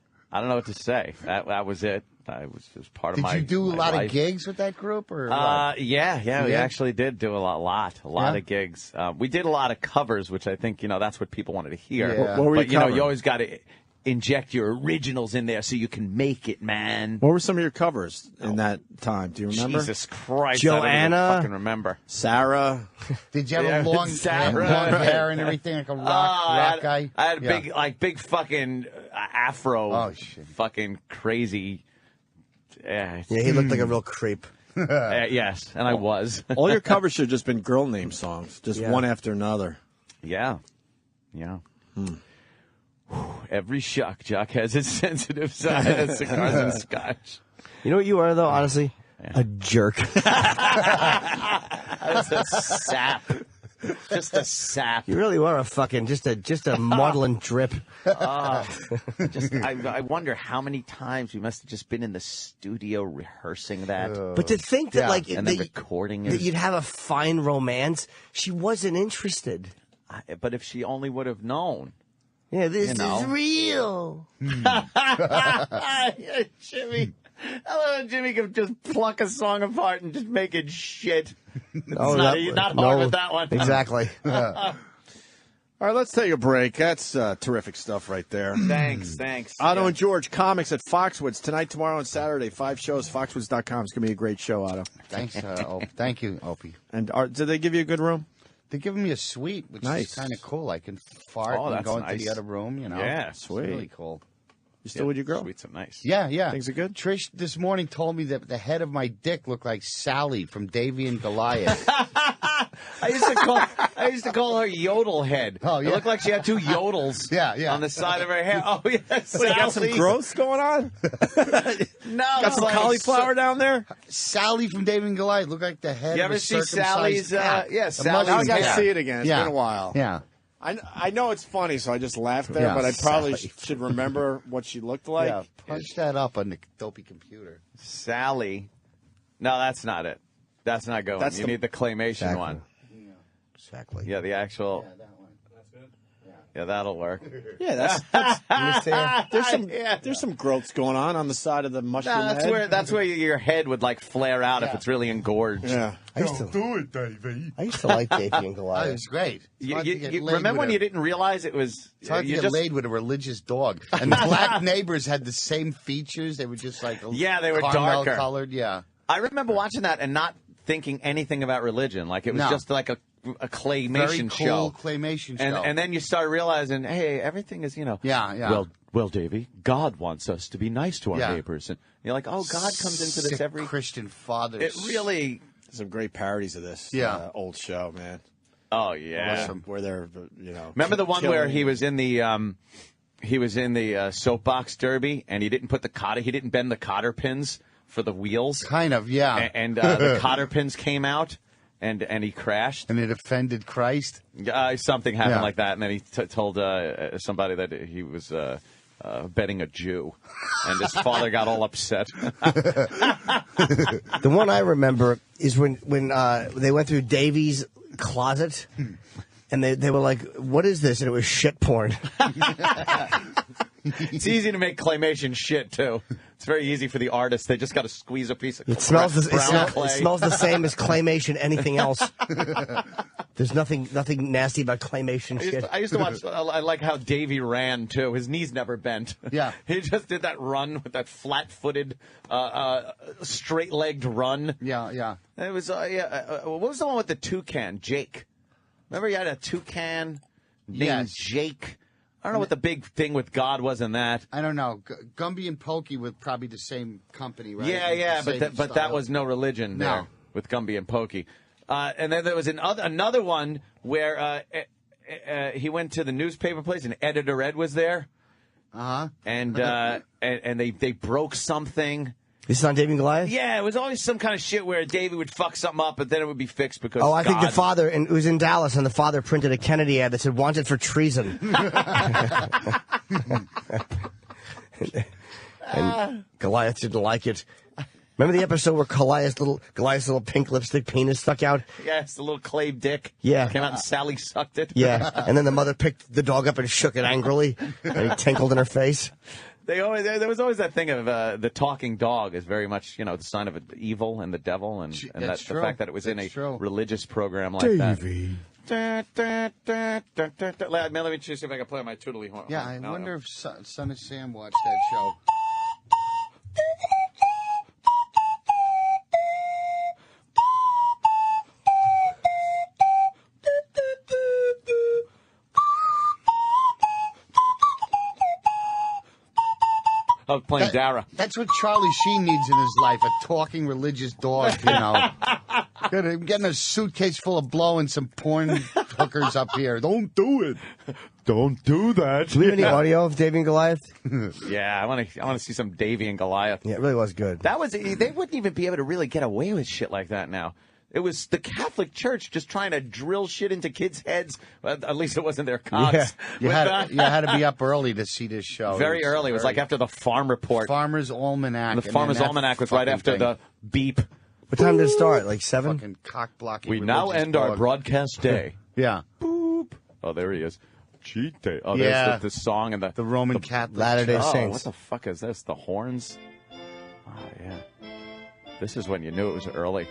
know what to say. That was it. It was part of Did my you do a my lot life. of gigs with that group? Or what? Yeah, we actually did do a lot of gigs. We did a lot of covers, which I think, that's what people wanted to hear. Yeah. What were But, you covering? you always got to inject your originals in there so you can make it, man. What were some of your covers in that time? Do you remember? Jesus Christ. I Joanna. don't even fucking remember. Sarah. Did you have long hair and everything, like a rock guy? I had a big fucking afro. Oh, shit. Fucking crazy. Yeah, he looked like a real creep. Yes, and I was. All your covers should have just been girl name songs, just Yeah. one after another. Yeah. Every shock jock has its sensitive side. Cigars and scotch. You know what you are, though, honestly? A jerk. That's a sap. Just a sap. You really were a fucking, just a maudlin drip. I wonder how many times we must have just been in the studio rehearsing that. But to think that, and then recording that it. you'd have a fine romance, she wasn't interested. But if she only would have known. Yeah, this You know. is real. Yeah, Jimmy. I love how Jimmy can just pluck a song apart and just make it shit. It's not hard with that one. Exactly. All right, let's take a break. That's terrific stuff right there. Thanks. Otto and George, comics at Foxwoods tonight, tomorrow, and Saturday. 5 shows, foxwoods.com. It's going to be a great show, Otto. Thanks, thank you, Opie. And did they give you a good room? They're giving me a suite, which Nice. is kind of cool. I can fart and that's go into nice. the other room, you know. Yeah, It's sweet. really cool. You still with your girl? Sweets are nice. Yeah. Things are good? Trish this morning told me that the head of my dick looked like Sally from Davy and Goliath. I used to call her Yodel Head. Oh, yeah. It looked like she had 2 yodels Yeah. on the side of her head. Oh, yeah. You got some growth going on? No. Got some cauliflower down there? Sally from Davy and Goliath looked like the head You of ever a see circumcised Sally's, cat. yeah, A Sally's Now I Muslim got to cat. see it again. It's Yeah. been a while. Yeah. I know it's funny, so I just laughed there, Yeah. but I probably Sally. should remember what she looked like. Yeah, punch that up on the dopey computer. Sally. No, that's not it. That's not going. That's You need the claymation Exactly. one. Exactly. Yeah, the actual. Yeah, that'll work. Yeah, there's some growths going on the side of the mushroom head. That's where your head would like flare out if it's really engorged. Yeah. I used to like Davey and Oh, it Goliath. was great. It's hard to get laid Remember when with you didn't realize it was? It's hard to you get just- laid with a religious dog. And the black neighbors had the same features. They were just like Yeah, they were caramel darker. colored. Yeah. I remember watching that and not thinking anything about religion. Like it was No. just like a claymation Very cool show. claymation show. And then you start realizing, hey, everything is, Yeah. Well, Davey, God wants us to be nice to our Yeah. neighbors, and you're like, oh, God comes into this Sick every. Christian fathers. It really. Some great parodies of this old show, man. Oh yeah. Awesome. Where they're, Remember the one where killing- he was in the soapbox derby and he didn't put he didn't bend the cotter pins for the wheels, Kind of, yeah. and the cotter pins came out. And he crashed. And it offended Christ. Something happened Yeah. like that, and then he told somebody that he was betting a Jew, and his father got all upset. The one I remember is when they went through Davy's closet, and they were like, "What is this?" And it was shit porn. It's easy to make claymation shit too. It's very easy for the artist. They just got to squeeze a piece of It smells brown clay. it smells the same as claymation. Anything else? There's nothing nasty about claymation shit. I used to watch. I like how Davey ran too. His knees never bent. Yeah. He just did that run with that flat-footed, straight-legged run. Yeah. It was what was the one with the toucan? Jake. Remember, he had a toucan named Yes. Jake. I don't know what the big thing with God was in that. I don't know. Gumby and Pokey were probably the same company, right? Yeah, The same but that style. was no religion No. there with Gumby and Pokey. And then there was another one where he went to the newspaper place and Editor Ed was there. Uh-huh. And they broke something. This is on Davey and Goliath? Yeah, it was always some kind of shit where Davey would fuck something up, but then it would be fixed because Oh, I think the God- father, and it was in Dallas, and the father printed a Kennedy ad that said "Wanted for treason." And Goliath didn't like it. Remember the episode where Goliath's little pink lipstick penis stuck out? Yes, the little clay dick. Yeah. Came out and Sally sucked it. Yeah, and then the mother picked the dog up and shook it angrily, and he tinkled in her face. There was always that thing of the talking dog is very much, the sign of evil and the devil, and That's the true. fact that it was in a That's true. religious program like Davey. that. Let me just see if I can play my tootly horn. Yeah, I No, wonder no. if Son of Sam watched that show. I was playing Dara. That's what Charlie Sheen needs in his life, a talking religious dog, Getting a suitcase full of blow and some porn hookers up here. Don't do it. Don't do that. Do we have any audio of Davey and Goliath? Yeah, I want to see some Davy and Goliath. Yeah, it really was good. They wouldn't even be able to really get away with shit like that now. It was the Catholic Church just trying to drill shit into kids' heads. Well, at least it wasn't their cocks. Yeah. You had to be up early to see this show. Very early. It was like after the Farm Report. Farmer's Almanac. The Farmer's Almanac was right after the beep. What time did it start? Like 7? Fucking cock blocking. We now end our broadcast day. Yeah. Boop. Oh, there he is. Chite. Oh, Yeah. there's the song and the Roman Catholic Latter-day Oh, Saints. what the fuck is this? The horns? Oh, yeah. This is when you knew it was early.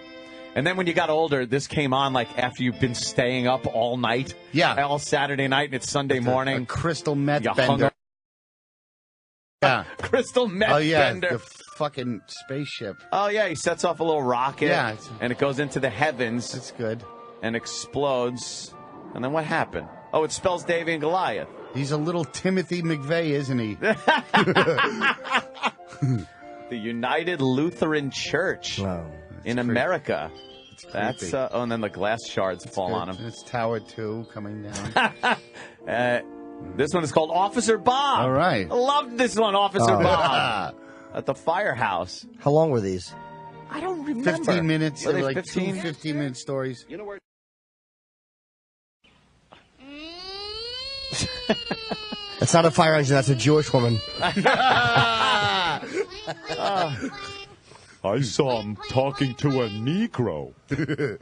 And then when you got older, this came on like after you've been staying up all night. Yeah. All Saturday night and it's Sunday morning. A crystal meth You hung bender. up- Yeah. Crystal meth Oh, yeah. bender. The fucking spaceship. Oh, yeah. He sets off a little rocket. Yeah. And it goes into the heavens. That's good. And explodes. And then what happened? Oh, it spells Davy and Goliath. He's a little Timothy McVeigh, isn't he? The United Lutheran Church in America. That's creepy. oh, and then the glass shards fall on him. It's Tower 2 coming down. This one is called Officer Bob. All right. I love this one, Officer Bob, at the firehouse. How long were these? I don't remember. 15 minutes. Were They they were like 15? 2 15-minute stories. You know where? That's not a fire engine. That's a Jewish woman. I saw him talking to a Negro. The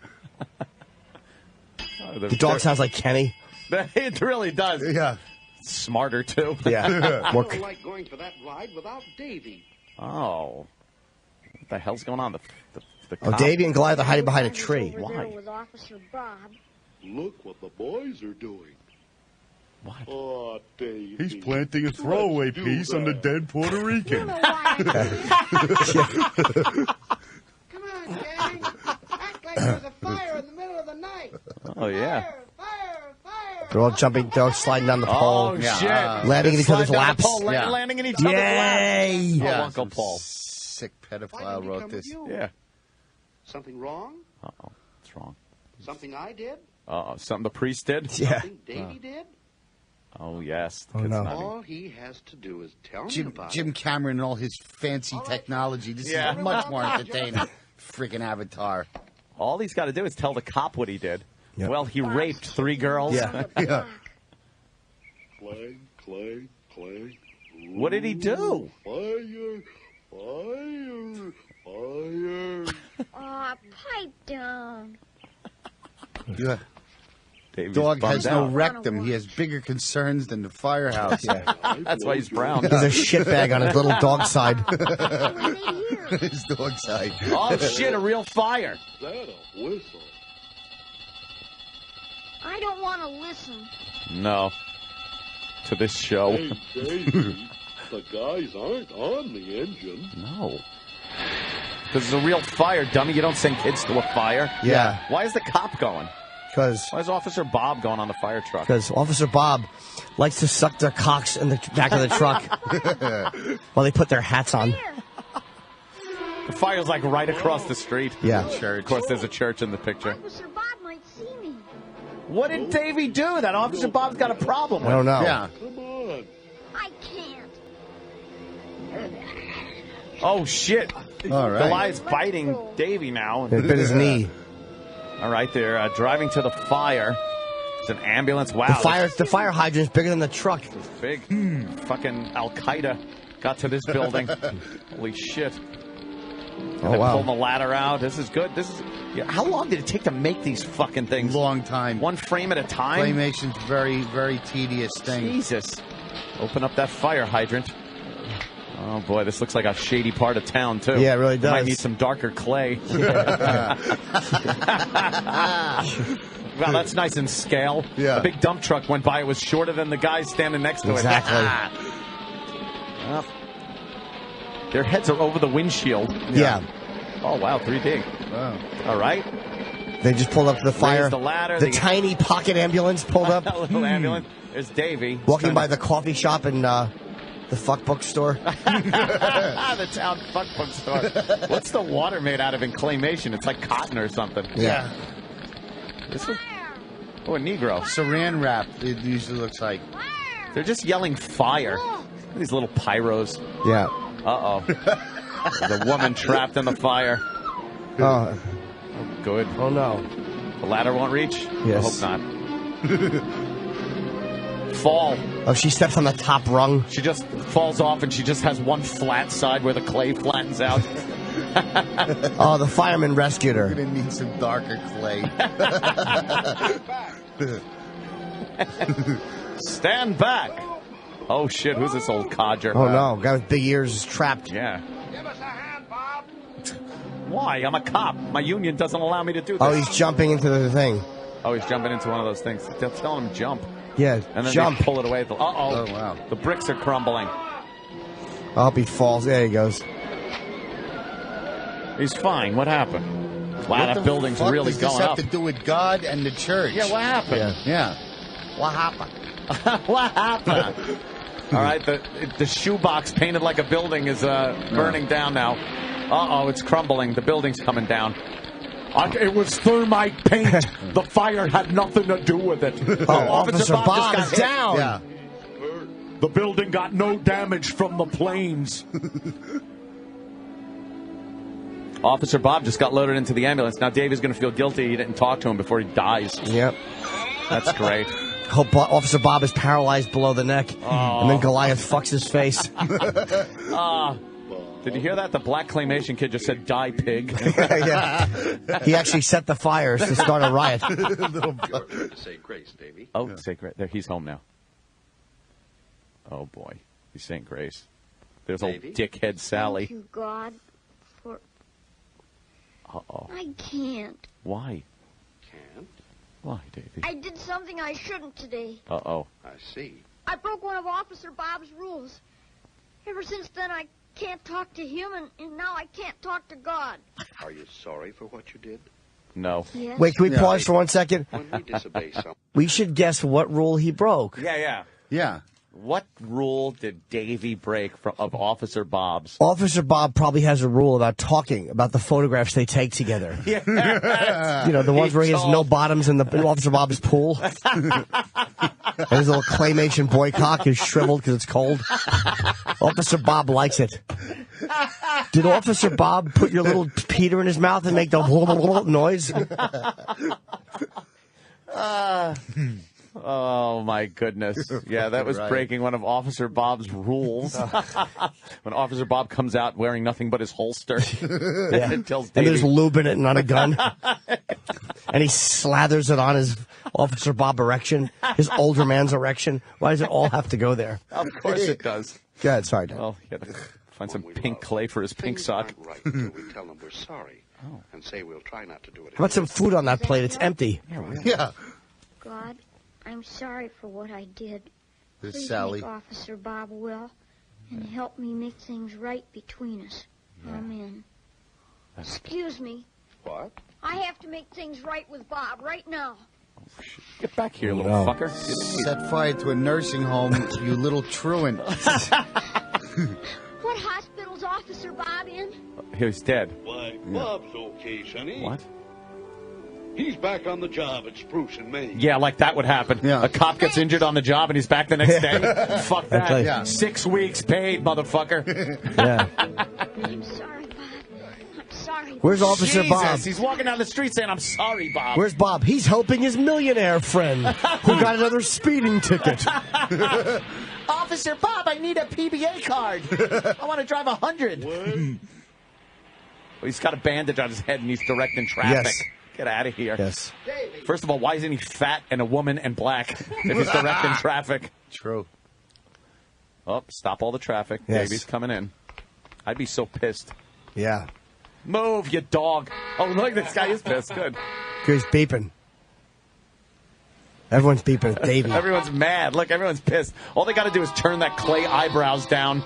dog sounds like Kenny. It really does. Yeah. Smarter, too. Yeah. More I don't like going for that ride without Davy. Oh. What the hell's going on? The Oh, cop? Davy and Goliath are hiding behind a tree. Why? With Officer Bob. Look what the boys are doing. What? Oh, Davy. He's planting a throwaway piece on the dead Puerto Rican. Come on, gang. Act like there's a fire in the middle of the night. Oh, yeah. Fire, fire. They're all jumping. They're all sliding down the pole. Oh, shit. Landing in each other's Slide down the laps. pole, Yeah. landing in each other's Yay. laps. Yeah. Oh, Uncle Paul. Sick Why pedophile did he wrote come this. with you? Yeah. Something wrong? Uh-oh. What's wrong? Something I did? Uh-oh. Something the priest did? Yeah. Something Davy did? Oh, yes. The Oh, kid's no. not- All he has to do is tell me Jim, about Jim it. Cameron and all his fancy technology. This Yeah. is much more entertaining. Freaking Avatar. All he's got to do is tell the cop what he did. Yep. Well, he raped 3 girls. Yeah. Yeah. Clay, clay, clay. What did he do? Fire, fire, fire. Aw, pipe down. Yeah. Davy's Dog bummed has no out. rectum. He has bigger concerns than the firehouse. That's why he's brown. He's a shitbag on his little dog side. His dog side. Oh, shit, a real fire. Is that a whistle? I don't want to listen. No. To this show. Hey, Davy, the guys aren't on the engine. No. Because it's a real fire, dummy. You don't send kids to a fire. Yeah. Why is the cop going? Because Why is Officer Bob going on the fire truck? Officer Bob likes to suck their cocks in the back of the truck while they put their hats on. The fire's like right across the street. Yeah. Of course, there's a church in the picture. Officer Bob might see me. What did Davy do? That Officer Bob's got a problem I with. don't know. Yeah. Come on. I can't. Oh, shit. All right. Goliath's biting Davy now. It bit his knee. All right, they're driving to the fire. It's an ambulance. Wow. The fire hydrant's bigger than the truck. This is big. Fucking Al-Qaeda got to this building. Holy shit. Oh, They're wow. pulling the ladder out. This is good. Yeah, how long did it take to make these fucking things? Long time. One frame at a time? Claymation's very, very tedious thing. Jesus. Open up that fire hydrant. Oh, boy, this looks like a shady part of town, too. Yeah, it really We might does. need some darker clay. Wow, that's nice and scale. Yeah. A big dump truck went by. It was shorter than the guy standing next to Exactly. it. Well, their heads are over the windshield. Yeah. Oh, wow, 3D. Wow. All right. They just pulled up to the fire. Raise the ladder. The They- tiny pocket ambulance pulled up. A little ambulance. There's Davy. Walking by the coffee shop and the fuck book store. the town fuck book store. What's the water made out of in claymation? It's like cotton or something. Yeah. This was, oh, a Negro. Saran wrap, it usually looks like. They're just yelling fire. These little pyros. Yeah. Uh-oh. There's a woman trapped in the fire. Oh, Good. oh no. The ladder won't reach? Yes. I hope not. Fall. Oh, she steps on the top rung. She just falls off and she just has one flat side where the clay flattens out. Oh, the fireman rescued We're her. going to need some darker clay. Stand back. Oh, shit. Who's this old codger? Oh, no. Guy with big ears is trapped. Yeah. Why? I'm a cop. My union doesn't allow me to do this. Oh, he's jumping into the thing. Oh, he's jumping into one of those things. They're telling him jump. Yeah, And then jump. they pull it away. Uh-oh. Oh, wow. The bricks are crumbling. I hope he falls. There he goes. He's fine. What happened? Wow, What that the building's fuck really does this going have up. to do with God and the church? Yeah, what happened? Yeah. What happened? What happened? All right, the shoebox painted like a building is burning down now. Uh-oh, it's crumbling. The building's coming down. It was thermite paint. The fire had nothing to do with it. Oh, Officer Bob just is got down. Yeah. The building got no damage from the planes. Officer Bob just got loaded into the ambulance. Now Dave is going to feel guilty he didn't talk to him before he dies. Yep. That's great. Hope Officer Bob is paralyzed below the neck. And then Goliath fucks his face. Did you hear that? The black claymation kid just said, "Die, pig." Yeah. He actually set the fires to start a riot. To say grace, Davy. Oh, say grace. There, he's home now. Oh, boy. He's saying grace. There's Davy? old dickhead Sally. Thank you, God, for... Uh-oh. I can't. Why? Can't? Why, Davy? I did something I shouldn't today. Uh-oh. I see. I broke one of Officer Bob's rules. Ever since then, I can't talk to him, and now I can't talk to God. Are you sorry for what you did? No. Yes. Wait, can we pause for 1 second? When we disobey something, We should guess what rule he broke. Yeah. Yeah. What rule did Davy break of Officer Bob's? Officer Bob probably has a rule about talking about the photographs they take together. Yeah. You know, the ones where he has no told- bottoms in the Officer Bob's pool. And his little claymation boy cock is shriveled because it's cold. Officer Bob likes it. Did Officer Bob put your little Peter in his mouth and make the noise? Oh, my goodness. Yeah, that was Right. breaking one of Officer Bob's rules. When Officer Bob comes out wearing nothing but his holster. Yeah. And tells And Davy, there's lube in it, not a gun. And he slathers it on his Officer Bob erection, his older man's erection. Why does it all have to go there? of course it does. Go ahead, sorry, Dan. Well, you gotta find some we pink love, clay for his pink things sock. aren't right until we tell them we're sorry and say we'll try not to do it How about some food on that plate? It's empty. Yeah. God, I'm sorry for what I did. This Please Sally. make Officer Bob well and help me make things right between us. Amen. Excuse me. What? I have to make things right with Bob right now. Get back here, little No. fucker. Set fire to a nursing home, you little truant. What hospital's Officer Bob in? He's dead. Why, Bob's okay, Sonny. What? He's back on the job at Spruce in Maine. Yeah, like that would happen. Yeah. A cop gets injured on the job and he's back the next day. Fuck that. like- Yeah. 6 weeks paid, motherfucker. Yeah. I'm sorry, Bob. I'm sorry. Where's Officer Jesus, Bob? he's walking down the street saying, "I'm sorry, Bob." Where's Bob? He's helping his millionaire friend who got another speeding ticket. Officer Bob, I need a PBA card. I want to drive 100. Well, he's got a bandage on his head and he's directing traffic. Yes. Get out of here. Yes. First of all, why isn't he fat and a woman and black if he's directing traffic? True. Oh, stop all the traffic. Yes. Baby's coming in. I'd be so pissed. Yeah. Move, you dog. Oh, look, this guy is pissed. Good. He's beeping. Everyone's beeping at Davey. Everyone's mad. Look, everyone's pissed. All they got to do is turn that clay eyebrows down.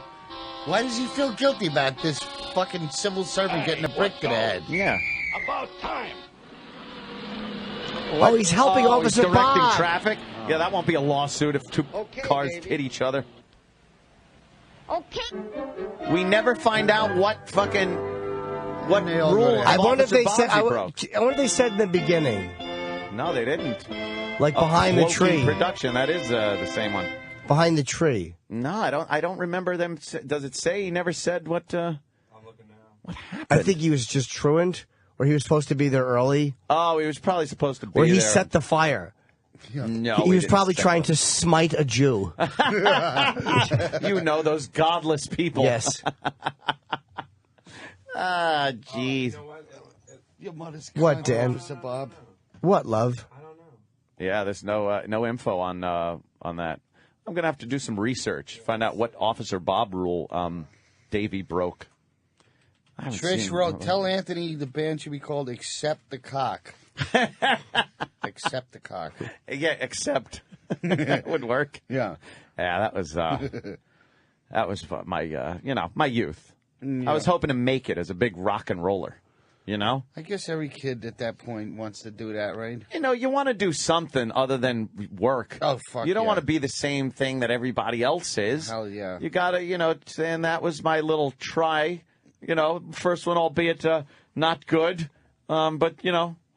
Why does he feel guilty about this fucking civil servant getting a brick to the head? Yeah. About time. Oh, he's helping Officer he's directing Bob. traffic. Yeah, that won't be a lawsuit if two cars hit each other. Okay. We never find out what fucking what They all go rule to of I wonder if Officer they said. Bob's he broke. I wonder if they said in the beginning, No, they didn't. like behind the Cloaking tree. Production. That is the same one. Behind the tree. No, I don't remember them. Does it say? He never said what. I'm looking now. What happened? I think he was just truant, or he was supposed to be there early, Oh, he was probably supposed to be or he there. set the fire. No, He was didn't probably set trying to smite a Jew. You know those godless people. Yes. Ah, jeez. Your mother's What, Dan? Officer Bob. What, love? Yeah, there's no info on that. I'm gonna have to do some research, find out what Officer Bob rule Davey broke. Trish wrote, "Tell Anthony the band should be called Accept the Cock." Accept the Cock. Yeah, accept. That would work. Yeah. Yeah, that was my my youth. Yeah. I was hoping to make it as a big rock and roller. I guess every kid at that point wants to do that, right? You want to do something other than work. Oh, fuck You don't yeah. want to be the same thing that everybody else is. Hell yeah. You got to, and that was my little try. First one, albeit not good. But,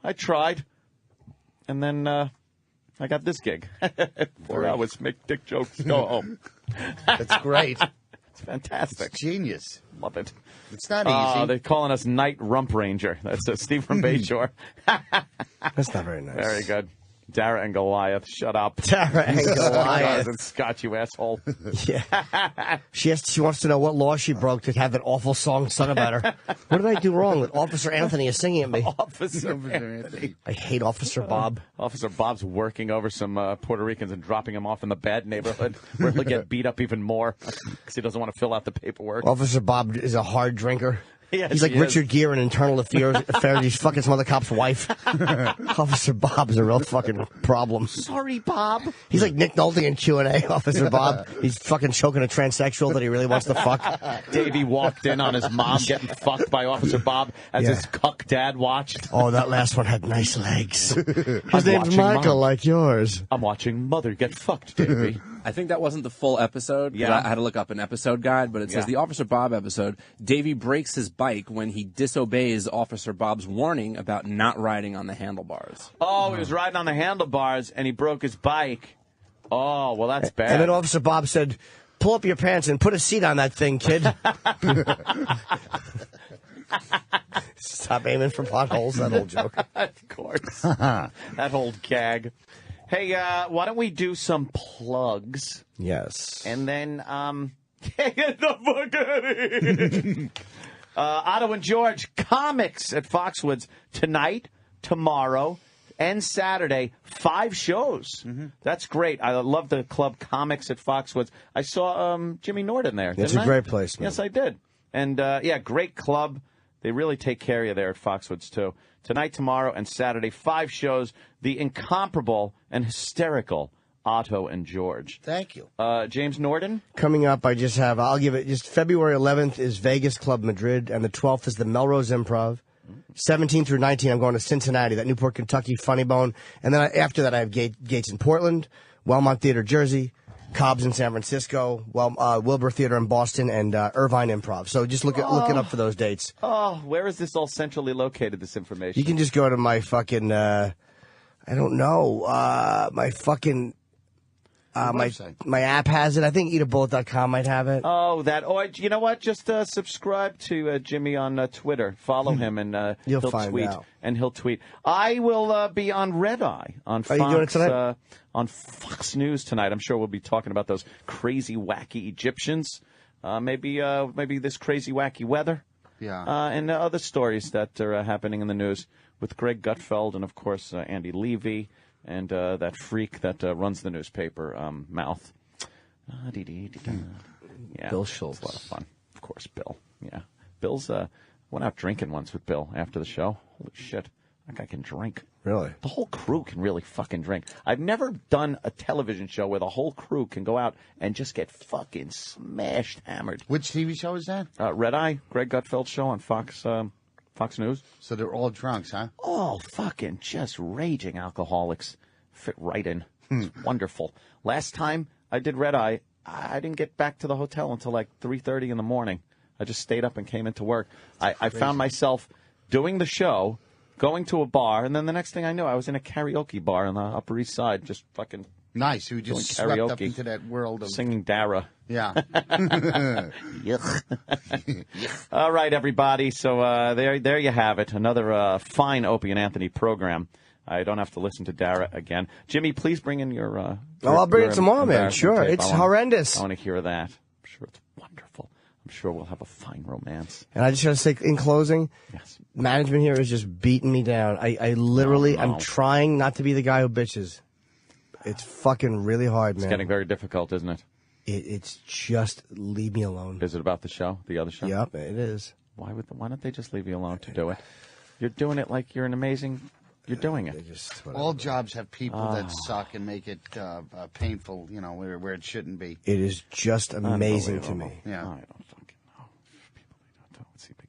I tried. And then I got this gig. 4 hours, make dick jokes, go home. That's great. It's fantastic. It's genius. Love it. It's not easy. They're calling us Night Rump Ranger. That's Steve from Bayshore. That's not very nice. Very good. Dara and Goliath. Shut up. Dara and Goliath. And Scott, you asshole. Yeah. She wants to know what law she broke to have that awful song sung about her. What did I do wrong that Officer Anthony is singing at me? Officer Anthony. I hate Officer Bob. Officer Bob's working over some Puerto Ricans and dropping them off in the bad neighborhood where he'll get beat up even more because he doesn't want to fill out the paperwork. Officer Bob is a hard drinker. Yes, he's like he Richard Gere in Internal Affairs. He's fucking some other cop's wife. Officer Bob is a real fucking problem. Sorry, Bob. He's like Nick Nolte in Q&A, Officer Bob. He's fucking choking a transsexual that he really wants to fuck. Davey walked in on his mom getting fucked by Officer Bob as his cuck dad watched. Oh, that last one had nice legs. His I'm name's watching Michael, Mom. like yours. I'm watching Mother get fucked, Davey. I think that wasn't the full episode. Yeah. I had to look up an episode guide, but it says the Officer Bob episode, Davey breaks his bike when he disobeys Officer Bob's warning about not riding on the handlebars. Oh, he was riding on the handlebars and he broke his bike. Oh, well, that's bad. And then Officer Bob said, pull up your pants and put a seat on that thing, kid. Stop aiming for potholes, that old joke. Of course. That old gag. Hey, why don't we do some plugs? Yes. And then, get the fuck out of here. Otto and George, comics at Foxwoods tonight, tomorrow, and Saturday. 5 shows. Mm-hmm. That's great. I love the club Comics at Foxwoods. I saw Jimmy Norton there. It's a great place, man. Yes, I did. And, great club. They really take care of you there at Foxwoods, too. Tonight, tomorrow, and Saturday, 5 shows. The incomparable and hysterical Otto and George. Thank you. James Norton? Coming up, I'll give it, just February 11th is Vegas Club Madrid, and the 12th is the Melrose Improv. 17 through 19, I'm going to Cincinnati, that Newport, Kentucky, Funny Bone. And then after that, I have Gates in Portland, Wellmont Theater, Jersey, Cobb's in San Francisco, Wilbur Theater in Boston, and Irvine Improv. So just look it up for those dates. Oh, where is this all centrally located, this information? You can just go to my fucking, I don't know, my fucking, my app has it. I think eatabullet.com might have it. Oh, that. Oh, you know what? Just subscribe to Jimmy on Twitter. Follow him, and You'll he'll find tweet. out. And he'll tweet. I will be on Red Eye on Fox. Are you doing it tonight? On Fox News tonight. I'm sure we'll be talking about those crazy, wacky Egyptians. Maybe this crazy, wacky weather. Yeah. And other stories that are happening in the news with Greg Gutfeld and, of course, Andy Levy. And that freak that runs the newspaper, Mouth. Yeah, Bill Schultz. It's a lot of fun. Of course, Bill. Yeah. Bill's, went out drinking once with Bill after the show. Holy shit. That guy can drink. Really? The whole crew can really fucking drink. I've never done a television show where the whole crew can go out and just get fucking smashed, hammered. Which TV show is that? Red Eye, Greg Gutfeld show on Fox News. So they're all drunks, huh? Oh, fucking just raging alcoholics. Fit right in. It's wonderful. Last time I did Red Eye, I didn't get back to the hotel until like 3:30 in the morning. I just stayed up and came into work. I found myself doing the show, going to a bar, and then the next thing I knew, I was in a karaoke bar on the Upper East Side, just fucking nice. You just swept karaoke, up into that world of singing Dara. Yeah. All right, everybody. So there you have it. Another fine Opie and Anthony program. I don't have to listen to Dara again. Jimmy, please bring in your. I'll bring it tomorrow, man. embarrassment Sure. tape. It's horrendous. I want to hear that. I'm sure it's wonderful. I'm sure we'll have a fine romance. And I just got to say, in closing, management here is just beating me down. I literally, I'm trying not to be the guy who bitches. It's fucking really hard, man. It's getting very difficult, isn't it? It's just leave me alone. Is it about the show, the other show? Yep, it is. Why don't they just leave you alone to do it? You're doing it like you're an amazing. You're doing it. All jobs have people that suck and make it painful, you know, where it shouldn't be. It is just amazing to me. Yeah. I don't fucking know.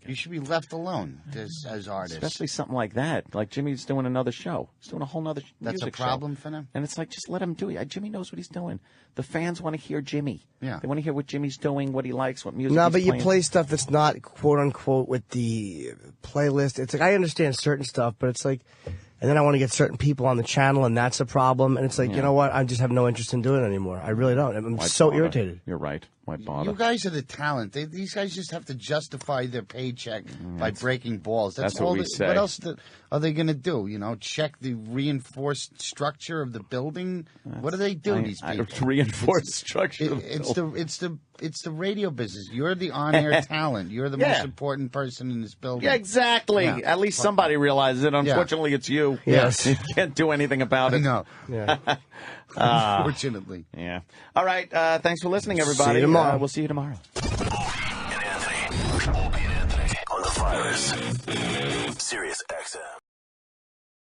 You should be left alone as artists. Especially something like that. Like Jimmy's doing another show. He's doing a whole nother That's a music problem show. for them? And it's like, just let him do it. Jimmy knows what he's doing. The fans want to hear Jimmy. Yeah. They want to hear what Jimmy's doing, what he likes, what music No, he's but you playing. play stuff that's not quote unquote with the playlist. It's like I understand certain stuff, but it's like, and then I want to get certain people on the channel, and that's a problem. And it's like, you know what? I just have no interest in doing it anymore. I really don't. I'm Why so bother? irritated. You're right. Why bother? You guys are the talent. These guys just have to justify their paycheck by breaking balls. that's all what we say. What else are they going to do? You know, check the reinforced structure of the building. What do they do? These people Reinforced structure. It's the radio business. You're the on-air talent. You're the most important person in this building. Yeah, exactly. Yeah. At least somebody realizes it. Unfortunately, it's you. Yes. You can't do anything about it. No. Yeah. Unfortunately. Yeah. All right. Thanks for listening, everybody. See you tomorrow. We'll see you tomorrow. Opie and Anthony on the Virus. Sirius XM.